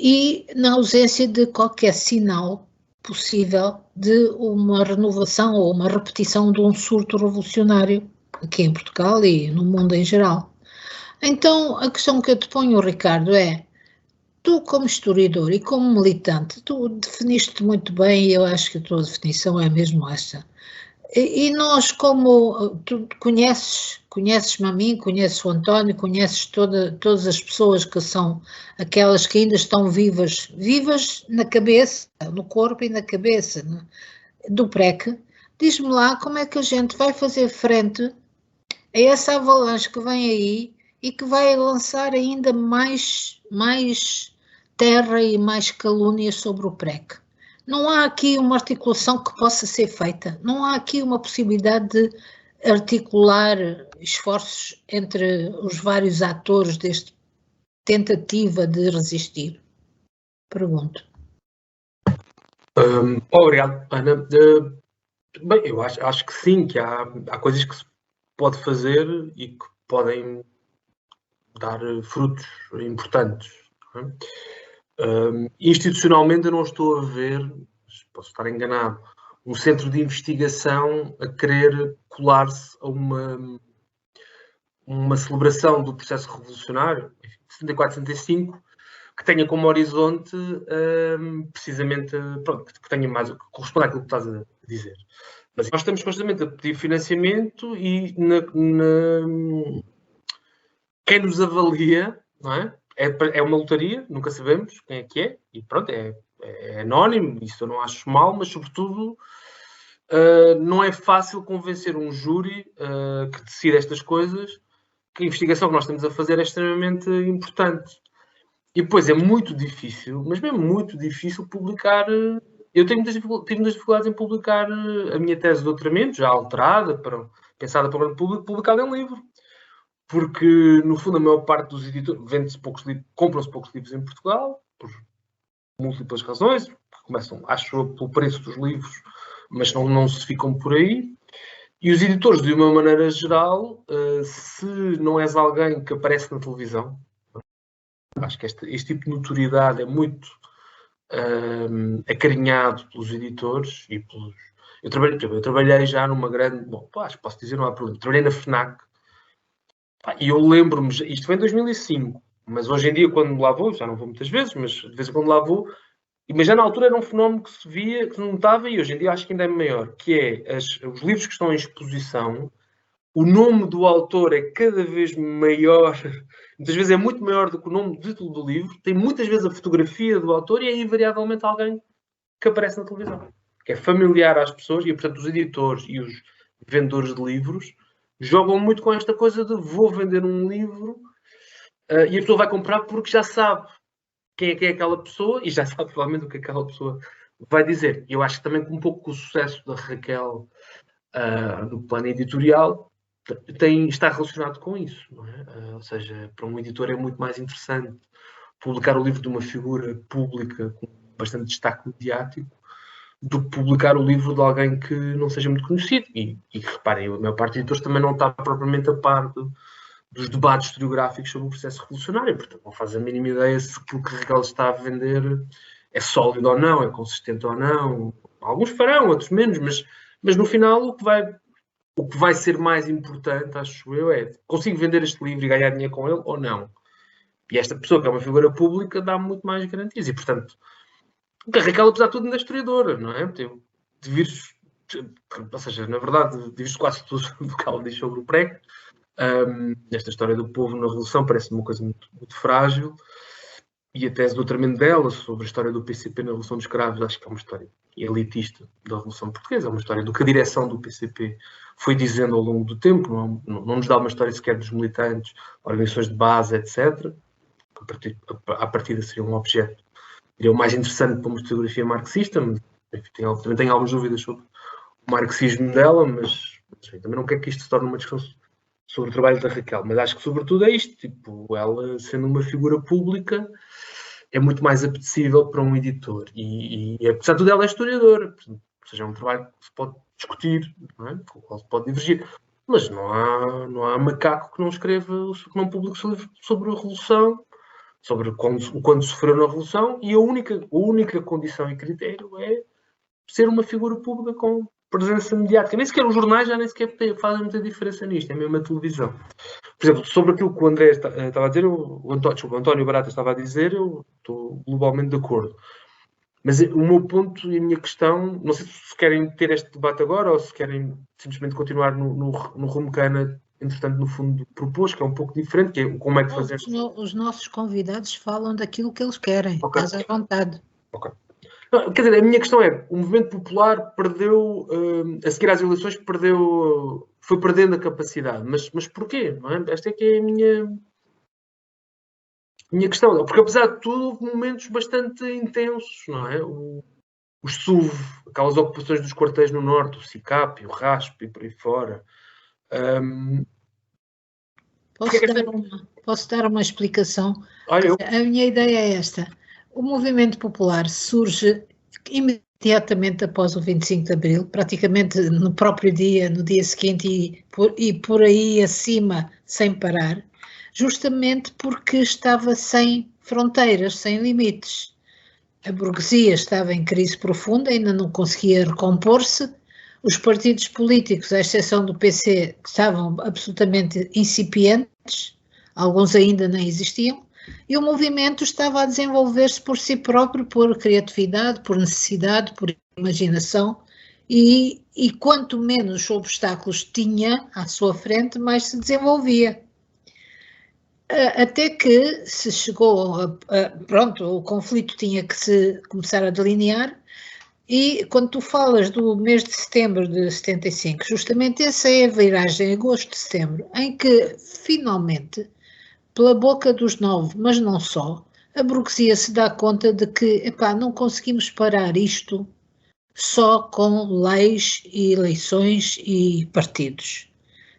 E na ausência de qualquer sinal possível de uma renovação ou uma repetição de um surto revolucionário aqui em Portugal e no mundo em geral. Então, a questão que eu te ponho, Ricardo, é, tu como historiador e como militante, tu definiste muito bem e eu acho que a tua definição é mesmo essa. E nós, como tu conheces-me a mim, conheces o António, conheces todas as pessoas que são aquelas que ainda estão vivas na cabeça, no corpo e na cabeça, né, do PREC, diz-me lá como é que a gente vai fazer frente a essa avalanche que vem aí e que vai lançar ainda mais terra e mais calúnias sobre o PREC. Não há aqui uma articulação que possa ser feita, não há aqui uma possibilidade de articular esforços entre os vários atores desta tentativa de resistir. Pergunto. Obrigado, Ana. Bem, eu acho que sim, que há coisas que se pode fazer e que podem dar frutos importantes. Não é? Institucionalmente eu não estou a ver, posso estar enganado, um centro de investigação a querer colar-se a uma celebração do processo revolucionário, 74-75, que tenha como horizonte precisamente, pronto, que tenha mais, que corresponda àquilo que estás a dizer. Mas nós estamos constantemente a pedir financiamento e quem nos avalia, não é? É uma lotaria, nunca sabemos quem é, e pronto, é anónimo, isso eu não acho mal, mas sobretudo não é fácil convencer um júri que decide estas coisas, que a investigação que nós estamos a fazer é extremamente importante. E depois é muito difícil, mas mesmo muito difícil publicar. Eu tive muitas dificuldades em publicar a minha tese de doutoramento, já alterada, pensada para o grande público, publicada em livro. Porque, no fundo, a maior parte dos editores vende-se poucos livros, compram-se poucos livros em Portugal, por múltiplas razões, que começam, acho, pelo preço dos livros, mas não se ficam por aí. E os editores, de uma maneira geral, se não és alguém que aparece na televisão, acho que este tipo de notoriedade é muito acarinhado pelos editores e pelos... Eu trabalhei já numa grande... Bom, acho que posso dizer, não há problema. Trabalhei na FNAC e eu lembro-me... Isto foi em 2005, mas hoje em dia, quando lá vou, já não vou muitas vezes, mas de vez em quando lá vou, mas já na altura era um fenómeno que se via, que se notava, e hoje em dia acho que ainda é maior, que é os livros que estão em exposição, o nome do autor é cada vez maior, muitas vezes é muito maior do que o nome do título do livro, tem muitas vezes a fotografia do autor e é invariavelmente alguém que aparece na televisão, que é familiar às pessoas e, portanto, os editores e os vendedores de livros jogam muito com esta coisa de vou vender um livro e a pessoa vai comprar porque já sabe quem é aquela pessoa e já sabe provavelmente o que aquela pessoa vai dizer. Eu acho que também um pouco com o sucesso da Raquel no plano editorial está relacionado com isso, não é? Ou seja, para um editor é muito mais interessante publicar o livro de uma figura pública com bastante destaque mediático do que publicar o livro de alguém que não seja muito conhecido. E reparem, a maior parte dos editores também não está propriamente a par dos debates historiográficos sobre o processo revolucionário, portanto não faz a mínima ideia se aquilo que Raquel está a vender é sólido ou não, é consistente ou não. Alguns farão, outros menos, mas no final o que vai ser mais importante, acho eu, é consigo vender este livro e ganhar dinheiro com ele ou não. E esta pessoa, que é uma figura pública, dá muito mais garantias. E, portanto, a Raquel, apesar de tudo, ainda é historiadora, não é? Ou seja, na verdade, diz quase tudo do que ela diz sobre o PREC. Esta história do povo na Revolução parece-me uma coisa muito, muito frágil. E a tese do doutoramento dela sobre a história do PCP na Revolução dos Escravos, acho que é uma história elitista da Revolução Portuguesa, é uma história do que a direção do PCP foi dizendo ao longo do tempo, não nos dá uma história sequer dos militantes, organizações de base, etc. A partida seria um objeto, diria, o mais interessante para uma historiografia marxista, mas enfim, também tenho algumas dúvidas sobre o marxismo dela, mas enfim, também não quero que isto se torne uma discussão sobre o trabalho da Raquel, mas acho que sobretudo é isto, tipo, ela sendo uma figura pública é muito mais apetecível para um editor e apesar de tudo ela é historiadora, ou seja, é um trabalho que se pode discutir, não é? Com o qual se pode divergir, mas não há macaco que não escreva, que não publique sobre a Revolução, sobre quando sofreu na Revolução, e a única condição e critério é ser uma figura pública com presença mediática. Nem sequer os jornais já nem sequer fazem muita diferença nisto, é mesmo a televisão. Por exemplo, sobre aquilo que o André estava a dizer, o António Barata estava a dizer, eu estou globalmente de acordo. Mas o meu ponto e a minha questão, não sei se querem ter este debate agora ou se querem simplesmente continuar no rumo que a Ana, entretanto, no fundo, propôs, que é um pouco diferente, que é como é que fazemos... Os nossos convidados falam daquilo que eles querem, okay. Estás à vontade. Ok. Não, quer dizer, a minha questão é, o movimento popular perdeu, a seguir às eleições, foi perdendo a capacidade. Mas porquê? Não é? Esta é que é a minha questão. Porque, apesar de tudo, houve momentos bastante intensos, não é? Os SUV, aquelas ocupações dos quartéis no Norte, o SICAP, o RASP e por aí fora. Posso dar uma explicação? A minha ideia é esta. O movimento popular surge imediatamente após o 25 de Abril, praticamente no próprio dia, no dia seguinte e por aí acima, sem parar, justamente porque estava sem fronteiras, sem limites. A burguesia estava em crise profunda, ainda não conseguia recompor-se, os partidos políticos, à exceção do PC, estavam absolutamente incipientes, alguns ainda nem existiam, e o movimento estava a desenvolver-se por si próprio, por criatividade, por necessidade, por imaginação, e quanto menos obstáculos tinha à sua frente, mais se desenvolvia. Até que se chegou pronto, o conflito tinha que se começar a delinear, e quando tu falas do mês de setembro de 75, justamente essa é a viragem, agosto de setembro, em que finalmente, pela boca dos 9, mas não só, a burguesia se dá conta de que, não conseguimos parar isto só com leis e eleições e partidos.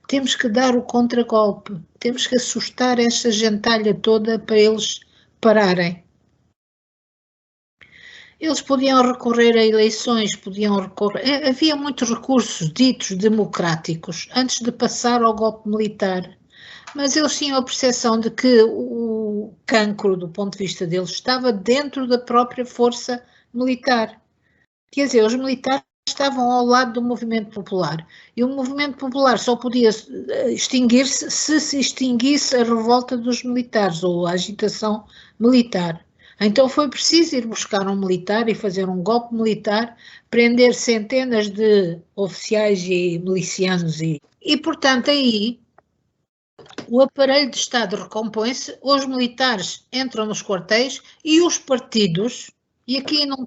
Temos que dar o contragolpe, temos que assustar esta gentalha toda para eles pararem. Eles podiam recorrer a eleições, havia muitos recursos ditos democráticos antes de passar ao golpe militar, mas eles tinham a percepção de que o cancro, do ponto de vista deles, estava dentro da própria força militar. Quer dizer, os militares estavam ao lado do movimento popular, e o movimento popular só podia extinguir-se se se extinguisse a revolta dos militares ou a agitação militar. Então foi preciso ir buscar um militar e fazer um golpe militar, prender centenas de oficiais e milicianos e portanto aí o aparelho de Estado recompõe-se, os militares entram nos quartéis e os partidos, e aqui não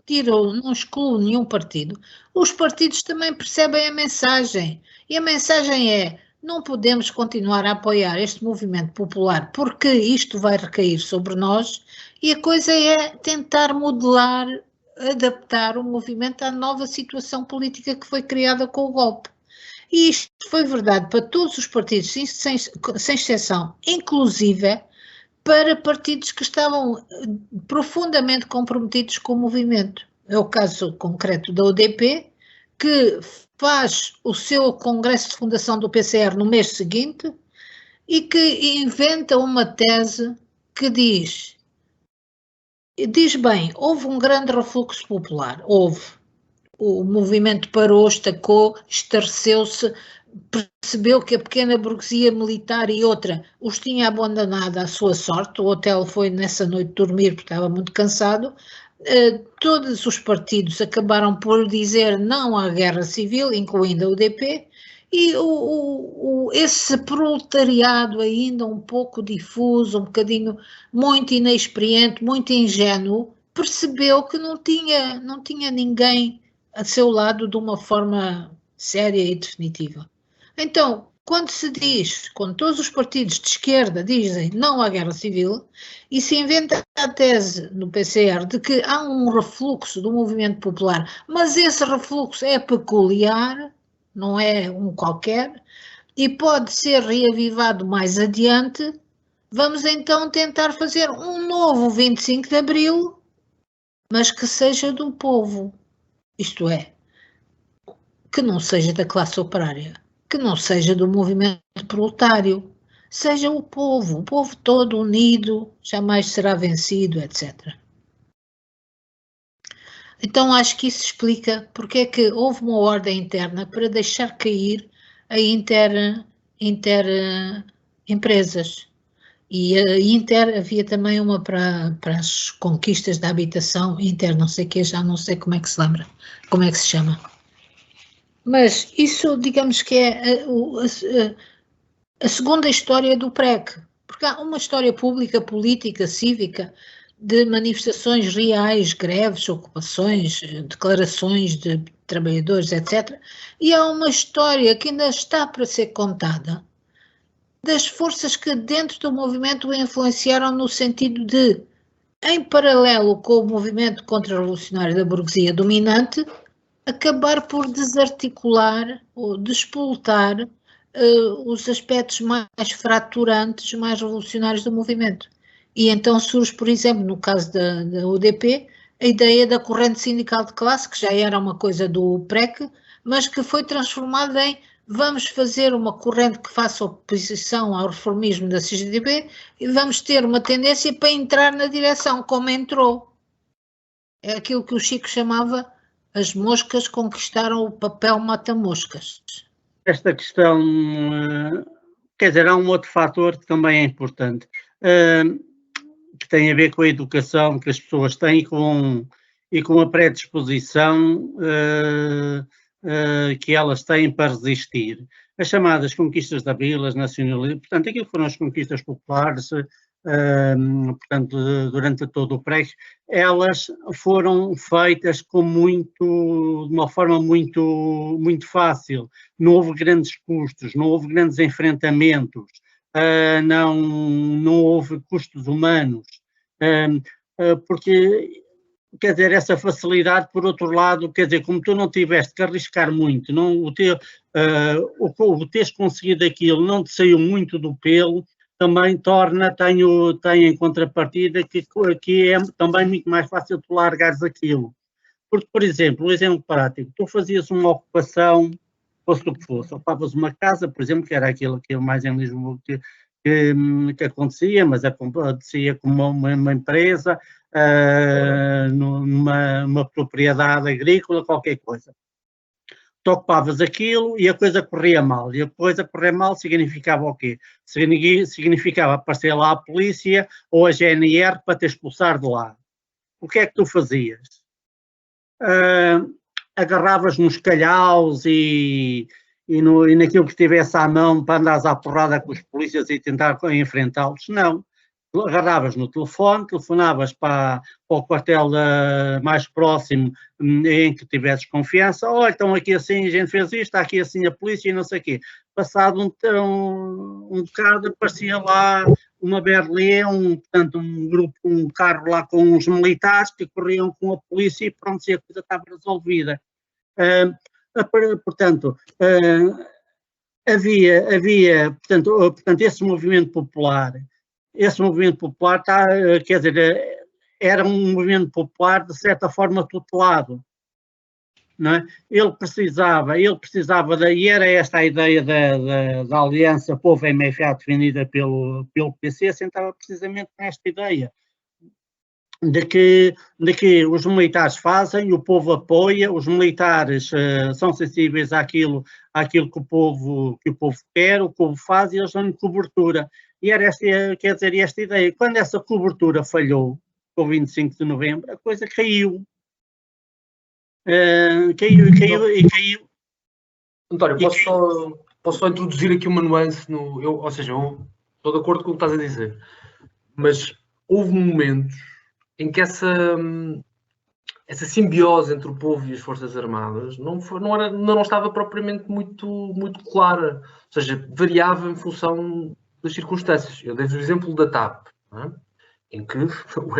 excluo nenhum partido, os partidos também percebem a mensagem, e a mensagem é: não podemos continuar a apoiar este movimento popular porque isto vai recair sobre nós, e a coisa é tentar modelar, adaptar o movimento à nova situação política que foi criada com o golpe. E isto foi verdade para todos os partidos, sem exceção, inclusive para partidos que estavam profundamente comprometidos com o movimento. É o caso concreto da UDP, que faz o seu congresso de fundação do PCR no mês seguinte e que inventa uma tese que diz bem, houve um grande refluxo popular, houve. O movimento parou, estacou, estareceu-se, percebeu que a pequena burguesia militar e outra os tinha abandonado à sua sorte. O Otelo foi nessa noite dormir porque estava muito cansado. Todos os partidos acabaram por dizer não à guerra civil, incluindo a UDP, e esse proletariado ainda um pouco difuso, um bocadinho muito inexperiente, muito ingênuo, percebeu que não tinha ninguém a seu lado de uma forma séria e definitiva. Então, quando todos os partidos de esquerda dizem não à guerra civil, e se inventa a tese no PCR de que há um refluxo do movimento popular, mas esse refluxo é peculiar, não é um qualquer, e pode ser reavivado mais adiante, vamos então tentar fazer um novo 25 de Abril, mas que seja do povo. Isto é, que não seja da classe operária, que não seja do movimento proletário, seja o povo todo unido, jamais será vencido, etc. Então acho que isso explica porque é que houve uma ordem interna para deixar cair a empresas. E a Inter havia também uma para as conquistas da habitação, Inter não sei o que, já não sei como é que se lembra, como é que se chama. Mas isso, digamos que é a segunda história do PREC, porque há uma história pública, política, cívica, de manifestações reais, greves, ocupações, declarações de trabalhadores, etc. E há uma história que ainda está para ser contada, das forças que dentro do movimento o influenciaram no sentido de, em paralelo com o movimento contra-revolucionário da burguesia dominante, acabar por desarticular ou despoltar os aspectos mais fraturantes, mais revolucionários do movimento. E então surge, por exemplo, no caso da UDP, a ideia da corrente sindical de classe, que já era uma coisa do PREC, mas que foi transformada em vamos fazer uma corrente que faça oposição ao reformismo da CGTB e vamos ter uma tendência para entrar na direção, como entrou. É aquilo que o Chico chamava as moscas conquistaram o papel mata-moscas. Esta questão, quer dizer, há um outro fator que também é importante, que tem a ver com a educação que as pessoas têm e com a predisposição que elas têm para resistir. As chamadas conquistas de Abril, as nacionalistas, portanto, aquilo foram as conquistas populares, portanto, durante todo o PREC, elas foram feitas de uma forma muito fácil. Não houve grandes custos, não houve grandes enfrentamentos, não houve custos humanos, porque, quer dizer, essa facilidade, por outro lado, quer dizer, como tu não tiveste que arriscar muito, o teres conseguido aquilo não te saiu muito do pelo, também tem em contrapartida que é também muito mais fácil tu largares aquilo. Porque, por exemplo, um exemplo prático, tu fazias uma ocupação, fosse o que fosse, ocupavas uma casa, por exemplo, que era aquilo mais em Lisboa que acontecia, mas acontecia como uma empresa, numa propriedade agrícola, qualquer coisa. Tu ocupavas aquilo e a coisa corria mal. E a coisa correr mal significava o quê? Significava aparecer lá a polícia ou a GNR para te expulsar de lá. O que é que tu fazias? Agarravas nos calhaus e naquilo que estivesse à mão para andares à porrada com os polícias e tentar enfrentá-los? Não. Agarravas no telefone, telefonavas para o quartel mais próximo em que tivesses confiança. Olha, então aqui assim a gente fez isto, está aqui assim a polícia e não sei o quê. Passado um bocado aparecia lá uma berlê, portanto um carro lá com uns militares que corriam com a polícia e pronto, a coisa estava resolvida. Portanto, havia portanto, esse movimento popular quer dizer, era um movimento popular de certa forma tutelado, não é? Ele precisava e era esta a ideia da aliança Povo-MFA defendida pelo PC, assentava precisamente nesta ideia de que os militares fazem, o povo apoia, os militares são sensíveis àquilo que o povo quer, o povo faz e eles dão cobertura. E era esta ideia. Quando essa cobertura falhou, com o 25 de novembro, a coisa caiu. Caiu. António, posso só introduzir aqui uma nuance ou seja, eu estou de acordo com o que estás a dizer, mas houve momentos em que essa simbiose entre o povo e as Forças Armadas não estava propriamente muito clara, ou seja, variava em função das circunstâncias. Eu dei o exemplo da TAP, não é? Em que o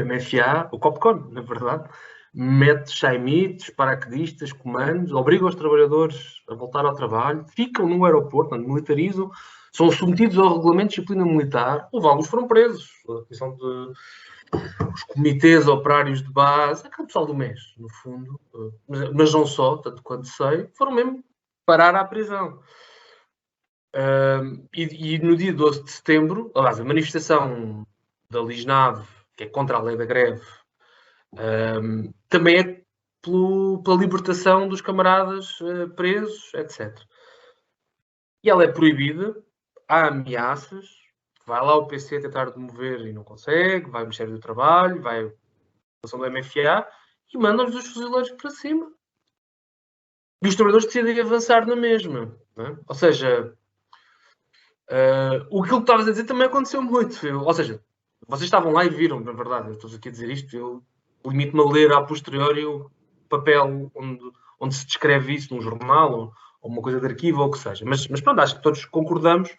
MFA, o COPCON, na verdade, mete chaimites, paraquedistas, comandos, obriga os trabalhadores a voltar ao trabalho, ficam no aeroporto, portanto, militarizam, são submetidos ao regulamento de disciplina militar, ou alguns foram presos, a questão os comitês operários de base, aquele pessoal do MES, no fundo, mas não só, tanto quanto sei, foram mesmo parar à prisão. E no dia 12 de setembro, aliás, a manifestação da LISNAV, que é contra a lei da greve, também é pela libertação dos camaradas presos, etc. E ela é proibida, há ameaças, vai lá o PC tentar demover e não consegue, vai ao Ministério do Trabalho, vai à situação do MFA e mandam-lhes os fuzileiros para cima. E os trabalhadores decidem avançar na mesma. Não é? Ou seja, o que estavas a dizer também aconteceu muito. Ou seja, vocês estavam lá e viram, na verdade, eu estou aqui a dizer isto, eu limito-me a ler a posteriori o papel onde se descreve isso num jornal ou uma coisa de arquivo ou o que seja. Mas pronto, acho que todos concordamos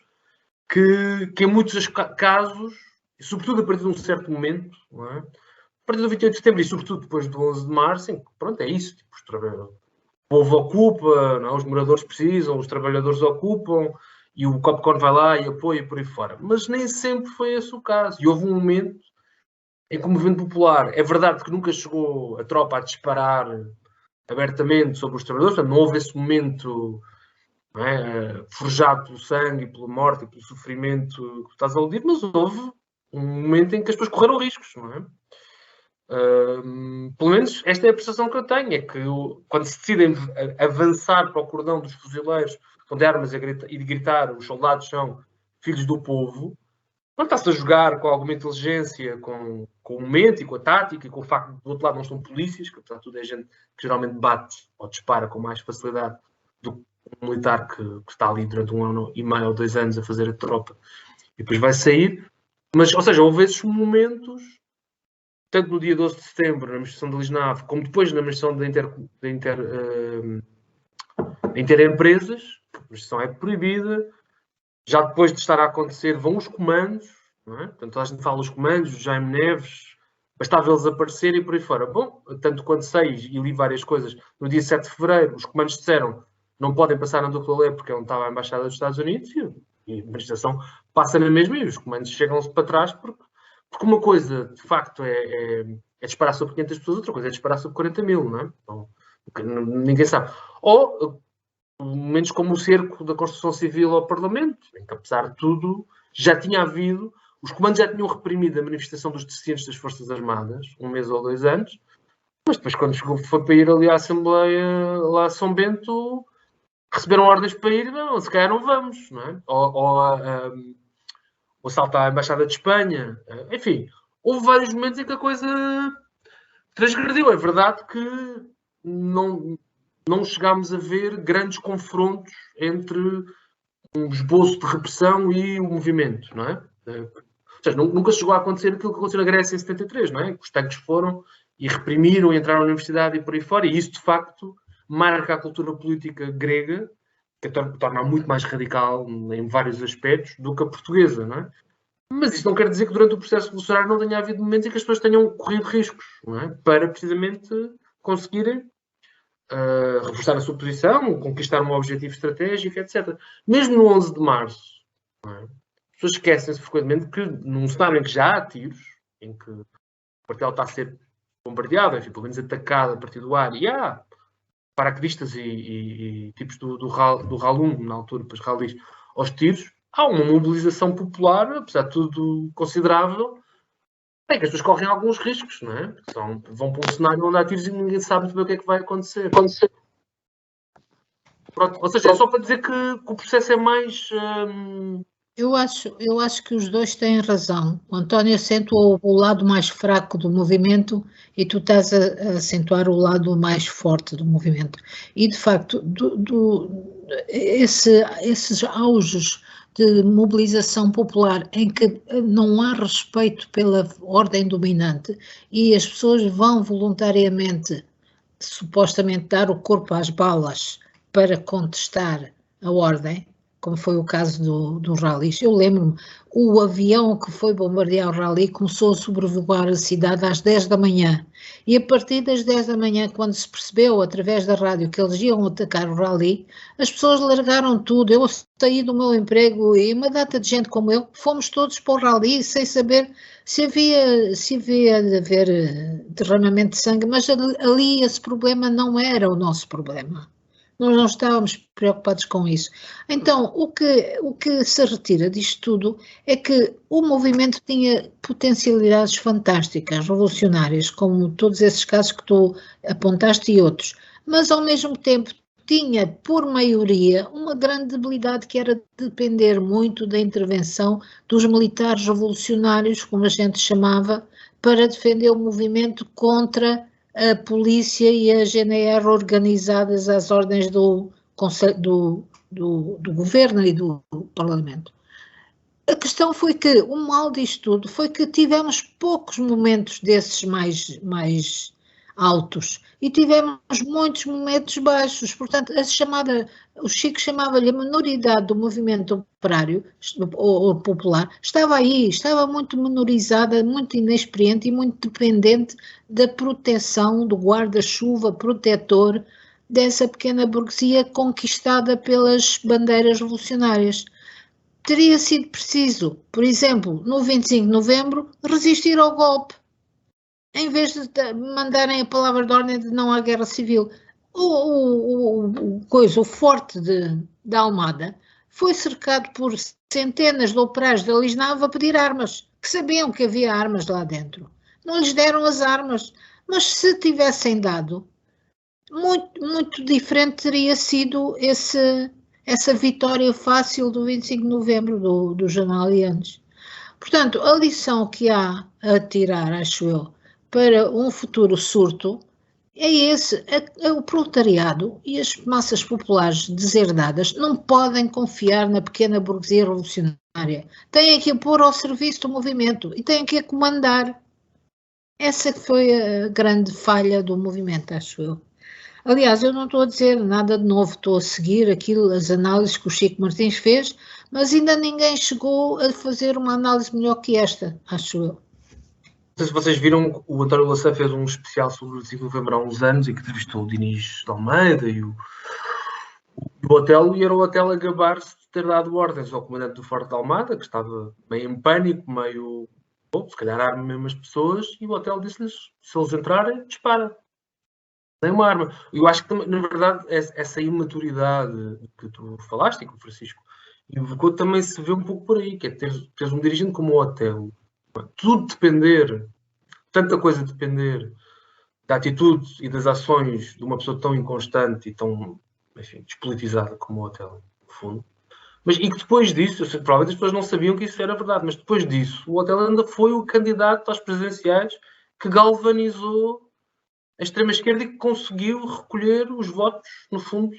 que em muitos casos, e sobretudo a partir de um certo momento, não é? A partir do 28 de setembro e sobretudo depois do 11 de março, em que, pronto, é isso, tipo, o povo ocupa, não é? Os moradores precisam, os trabalhadores ocupam, e o COPCON vai lá e apoia por aí fora. Mas nem sempre foi esse o caso. E houve um momento em que o movimento popular, é verdade que nunca chegou a tropa a disparar abertamente sobre os trabalhadores, portanto, não houve esse momento, não é, forjado pelo sangue, pela morte e pelo sofrimento que estás a aludir, mas houve um momento em que as pessoas correram riscos, não é? Pelo menos esta é a percepção que eu tenho, é que quando se decidem avançar para o cordão dos fuzileiros com armas e gritar os soldados são filhos do povo, quando está-se a jogar com alguma inteligência, com o momento e com a tática e com o facto de do outro lado não estão polícias, que apesar de tudo é gente que geralmente bate ou dispara com mais facilidade do que um militar que está ali durante 1 ano e meio ou 2 anos a fazer a tropa e depois vai sair. Mas, ou seja, houve esses momentos, tanto no dia 12 de setembro, na manifestação da Lisnave, como depois na manifestação da Interempresas, a manifestação é proibida. Já depois de estar a acontecer, vão os comandos, não é? Portanto, a gente fala os comandos, o Jaime Neves, bastava eles aparecerem e por aí fora. Bom, tanto quanto sei, e li várias coisas, no dia 7 de fevereiro, os comandos disseram não podem passar na dupla lei porque é onde estava a Embaixada dos Estados Unidos e a manifestação passa na mesma e os comandos chegam-se para trás porque uma coisa, de facto, é disparar sobre 500 pessoas, outra coisa é disparar sobre 40 mil, não é? Então, ninguém sabe. Ou momentos como o cerco da construção civil ao Parlamento, em que, apesar de tudo, já tinha havido, os comandos já tinham reprimido a manifestação dos dissidentes das Forças Armadas, 1 mês ou 2 anos, mas depois, quando foi para ir ali à Assembleia, lá a São Bento, receberam ordens para ir, não, se calhar não vamos, não é? Ou saltar à Embaixada de Espanha, enfim, houve vários momentos em que a coisa transgrediu. É verdade que não chegámos a ver grandes confrontos entre um esboço de repressão e o movimento, não é? Ou seja, nunca chegou a acontecer aquilo que aconteceu na Grécia em 73, não é? Os tanques foram e reprimiram e entraram na universidade e por aí fora, e isso, de facto, marca a cultura política grega, que a torna muito mais radical em vários aspectos do que a portuguesa, não é? Mas isso não quer dizer que durante o processo revolucionário não tenha havido momentos em que as pessoas tenham corrido riscos, não é? Para precisamente conseguirem reforçar a sua posição, conquistar um objetivo estratégico, etc. Mesmo no 11 de março, não é? As pessoas esquecem-se frequentemente que num cenário em que já há tiros, em que o quartel está a ser bombardeado, enfim, pelo menos atacado a partir do ar, e há paraquedistas e tipos do RAL-1, na altura, depois RALIs, aos tiros, há uma mobilização popular, apesar de tudo considerável, é que as pessoas correm alguns riscos, não é? Vão para um cenário onde há tiros e ninguém sabe muito bem o que é que vai acontecer. Pronto, ou seja, é só para dizer que o processo é mais... Eu acho que os dois têm razão. O António acentuou o lado mais fraco do movimento e tu estás a acentuar o lado mais forte do movimento. E, de facto, esses auges de mobilização popular em que não há respeito pela ordem dominante e as pessoas vão voluntariamente, supostamente, dar o corpo às balas para contestar a ordem, como foi o caso do rally. Eu lembro-me, o avião que foi bombardear o rally começou a sobrevoar a cidade às 10 da manhã. E a partir das 10 da manhã, quando se percebeu, através da rádio, que eles iam atacar o rally, as pessoas largaram tudo. Eu saí do meu emprego e uma data de gente como eu, fomos todos para o rally, sem saber se havia de haver derramamento de sangue, mas ali esse problema não era o nosso problema. Nós não estávamos preocupados com isso. Então, o que se retira disto tudo é que o movimento tinha potencialidades fantásticas, revolucionárias, como todos esses casos que tu apontaste e outros, mas ao mesmo tempo tinha, por maioria, uma grande debilidade que era depender muito da intervenção dos militares revolucionários, como a gente chamava, para defender o movimento contra a polícia e a GNR organizadas às ordens do governo e do Parlamento. A questão foi que o mal disto tudo foi que tivemos poucos momentos desses mais altos e tivemos muitos momentos baixos. Portanto, o Chico chamava-lhe a minoridade do movimento operário ou popular, estava aí, estava muito menorizada, muito inexperiente e muito dependente da proteção, do guarda-chuva protetor dessa pequena burguesia conquistada pelas bandeiras revolucionárias. Teria sido preciso, por exemplo, no 25 de novembro, resistir ao golpe. em vez de mandarem a palavra de ordem de não há guerra civil. O forte de Almada foi cercado por centenas de operários da Lisnave a pedir armas, que sabiam que havia armas lá dentro. Não lhes deram as armas, mas se tivessem dado, muito diferente teria sido essa vitória fácil do 25 de novembro dos janalianos. Portanto, a lição que há a tirar, acho eu, para um futuro surto é esse: o proletariado e as massas populares deserdadas não podem confiar na pequena burguesia revolucionária. Têm que a pôr ao serviço do movimento e têm que a comandar. Essa foi a grande falha do movimento, acho eu. Aliás, eu não estou a dizer nada de novo, estou a seguir as análises que o Chico Martins fez, mas ainda ninguém chegou a fazer uma análise melhor que esta, acho eu. Não sei se vocês viram, o António Lacerda fez um especial sobre o 25 de novembro há uns anos e que entrevistou o Dinis de Almeida e o Otelo, e era o Otelo a gabar-se de ter dado ordens ao comandante do Forte de Almada, que estava meio em pânico, meio, se calhar arma mesmo as pessoas, e o Otelo disse-lhes, se eles entrarem, dispara. Nem uma arma. Eu acho que, na verdade, essa imaturidade que tu falaste e que o Francisco evocou também se vê um pouco por aí, que é teres um dirigente como o Otelo, tudo depender, tanta coisa depender da atitude e das ações de uma pessoa tão inconstante e tão, enfim, despolitizada como o Otelo, no fundo. Mas, e que depois disso, provavelmente as pessoas não sabiam que isso era verdade, mas depois disso, o Otelo ainda foi o candidato às presidenciais que galvanizou a extrema-esquerda e que conseguiu recolher os votos, no fundo,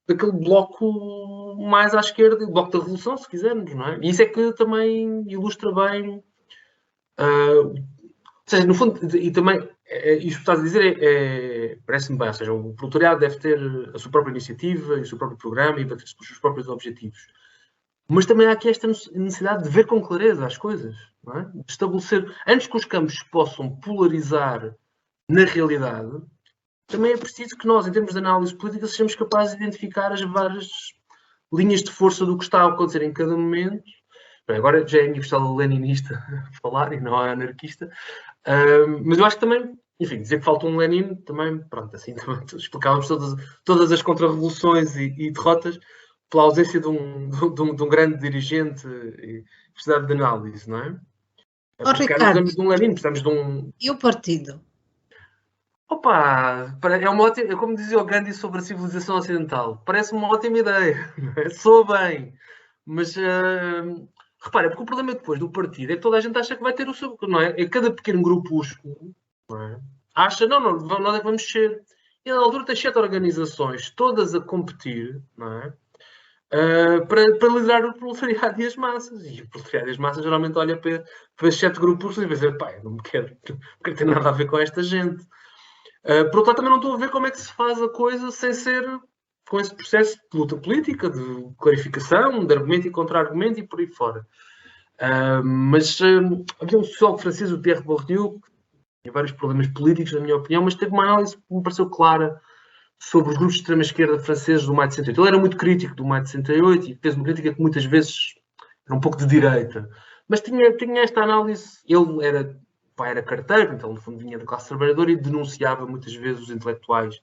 daquele bloco mais à esquerda, o bloco da Revolução, se quisermos, não é? E isso é que também ilustra bem, ou seja, no fundo, e também, isto que estás a dizer parece-me bem, ou seja, o proletariado deve ter a sua própria iniciativa, e o seu próprio programa e bater-se pelos seus próprios objetivos. Mas também há aqui esta necessidade de ver com clareza as coisas, não é? De estabelecer, antes que os campos se possam polarizar na realidade, também é preciso que nós, em termos de análise política, sejamos capazes de identificar as várias linhas de força do que está a acontecer em cada momento. Bem, agora já é universal leninista falar e não é anarquista, mas eu acho que também, enfim, dizer que falta um Lenin também, pronto, assim também explicávamos todas as contra-revoluções e derrotas pela ausência de um grande dirigente e precisar de análise, não é? Porque Ricardo, precisamos de um Lenin, precisamos de um... E o partido? Opa, é uma ótima, como dizia o Gandhi sobre a civilização ocidental, parece uma ótima ideia, soa bem, mas repara, porque o problema depois do partido é que toda a gente acha que vai ter o seu, não é? Cada pequeno grupúsculo, não é? Acha, não, nós é que vamos ser. E na altura tem 7 organizações, todas a competir, não é? Para liderar o proletariado e as massas. E o proletariado e as massas geralmente olha para esses 7 grupos e dizer, pá, eu não quero ter nada a ver com esta gente. Por outro lado, também não estou a ver como é que se faz a coisa sem ser com esse processo de luta política, de clarificação, de argumento e contra-argumento e por aí fora. Mas havia um sociólogo francês, o Pierre Bourdieu, que tinha vários problemas políticos, na minha opinião, mas teve uma análise que me pareceu clara sobre os grupos de extrema-esquerda franceses do maio de 68. Ele era muito crítico do maio de 68 e fez uma crítica que muitas vezes era um pouco de direita. Mas tinha esta análise, ele era carteiro, então no fundo vinha da classe trabalhadora e denunciava muitas vezes os intelectuais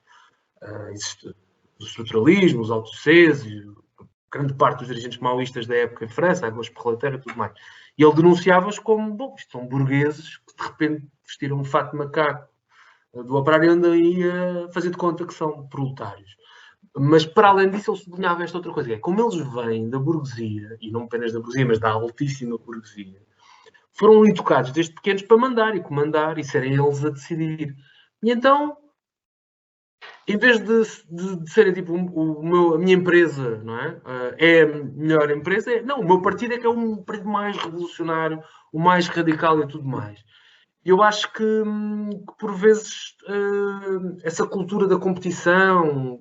do estruturalismo, os autocés e grande parte dos dirigentes maoístas da época em França, a Gauche Proletária e tudo mais. E ele denunciava-os como, bom, isto são burgueses que de repente vestiram um fato de macaco do operário e andam aí a fazer de conta que são proletários. Mas, para além disso, ele sublinhava esta outra coisa, que é como eles vêm da burguesia, e não apenas da burguesia, mas da altíssima burguesia, foram educados desde pequenos para mandar e comandar e serem eles a decidir. E então, em vez de serem tipo a minha empresa, não é? É a melhor empresa, não, o meu partido é que é um partido mais revolucionário, o mais radical e tudo mais. Eu acho que por vezes, essa cultura da competição,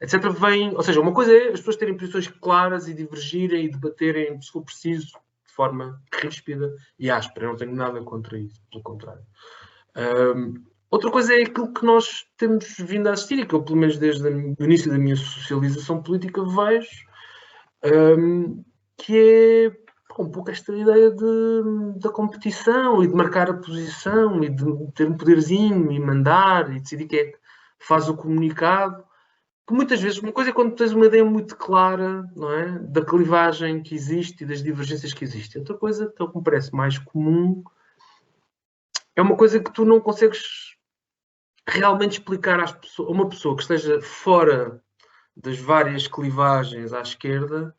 etc., vem... Ou seja, uma coisa é as pessoas terem posições claras e divergirem e debaterem, se for preciso, de forma ríspida e áspera. Eu não tenho nada contra isso, pelo contrário. Outra coisa é aquilo que nós temos vindo a assistir e que eu, pelo menos desde o início da minha socialização política, vejo, que é um pouco esta ideia da competição e de marcar a posição e de ter um poderzinho e mandar e decidir quem é que faz o comunicado. Que muitas vezes, uma coisa é quando tens uma ideia muito clara, não é? Da clivagem que existe e das divergências que existem. Outra coisa que me parece mais comum é uma coisa que tu não consegues realmente explicar a uma pessoa que esteja fora das várias clivagens à esquerda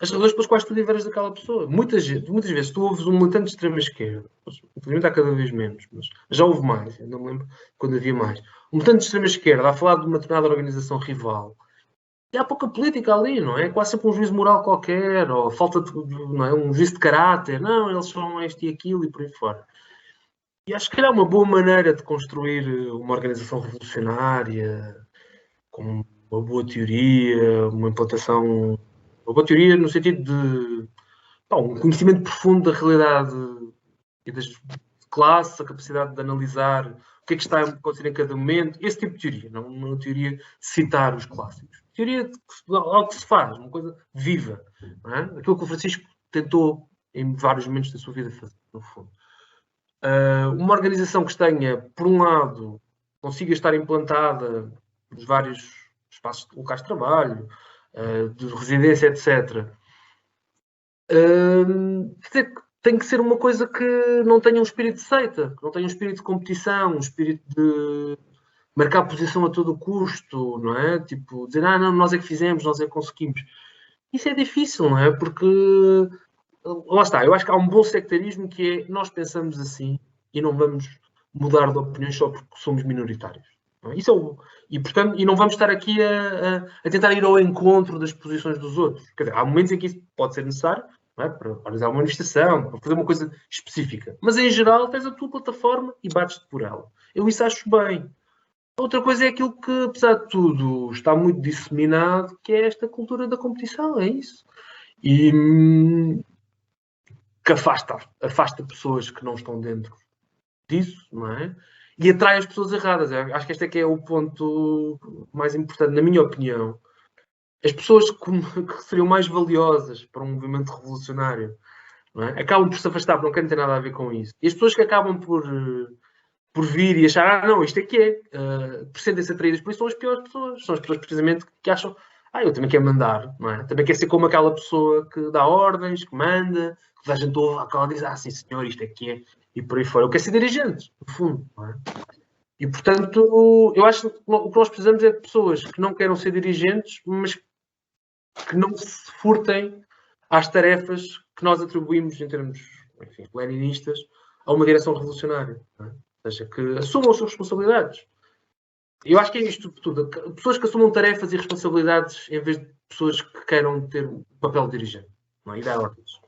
as razões pelas quais tu diverges daquela pessoa. Muitas vezes tu ouves um militante de extrema-esquerda, infelizmente há cada vez menos, mas já houve mais, eu não me lembro quando havia mais. Um militante de extrema-esquerda a falar de uma determinada organização rival, e há pouca política ali, não é? Quase sempre um juízo moral qualquer, ou falta de, não é? Um juízo de caráter, não, eles são este e aquilo e por aí fora. E acho que é uma boa maneira de construir uma organização revolucionária, com uma boa teoria, uma implantação. Uma boa teoria no sentido de um conhecimento profundo da realidade e das classes, a capacidade de analisar o que é que está a acontecer em cada momento, esse tipo de teoria, não uma teoria de citar os clássicos. Teoria de algo que se faz, uma coisa viva. Não é? Aquilo que o Francisco tentou em vários momentos da sua vida fazer, no fundo. Uma organização que tenha, por um lado, consiga estar implantada nos vários espaços locais de trabalho, de residência, etc. Tem que ser uma coisa que não tenha um espírito de seita, que não tenha um espírito de competição, um espírito de marcar posição a todo custo, não é? Tipo, dizer, não, nós é que fizemos, nós é que conseguimos. Isso é difícil, não é? Porque, lá está, eu acho que há um bom sectarismo que é, nós pensamos assim e não vamos mudar de opiniões só porque somos minoritários. Não é? Isso é portanto, e não vamos estar aqui a tentar ir ao encontro das posições dos outros. Quer dizer, há momentos em que isso pode ser necessário, não é? Para organizar uma manifestação, para fazer uma coisa específica. Mas, em geral, tens a tua plataforma e bates-te por ela. Eu isso acho bem. Outra coisa é aquilo que, apesar de tudo, está muito disseminado, que é esta cultura da competição, é isso. E que afasta pessoas que não estão dentro disso, não é? E atrai as pessoas erradas. Eu acho que este é que é o ponto mais importante, na minha opinião. As pessoas que seriam mais valiosas para um movimento revolucionário, não é? Acabam por se afastar, porque não querem ter nada a ver com isso. E as pessoas que acabam por vir e achar, não, isto é que é, por serem-se atraídas por isso, são as piores pessoas. São as pessoas, precisamente, que acham, eu também quero mandar, não é? Também quero ser como aquela pessoa que dá ordens, que manda, que toda a gente ouve, aquela diz, sim senhor, isto é que é, e por aí fora. Eu quero ser dirigente, no fundo, não é? E, portanto, eu acho que o que nós precisamos é de pessoas que não queiram ser dirigentes, mas que não se furtem às tarefas que nós atribuímos, em termos, enfim, leninistas, a uma direção revolucionária, não é? Ou seja, que assumam as suas responsabilidades. Eu acho que é isto tudo. Pessoas que assumam tarefas e responsabilidades em vez de pessoas que queiram ter um papel de dirigente, não é? E dar ordens.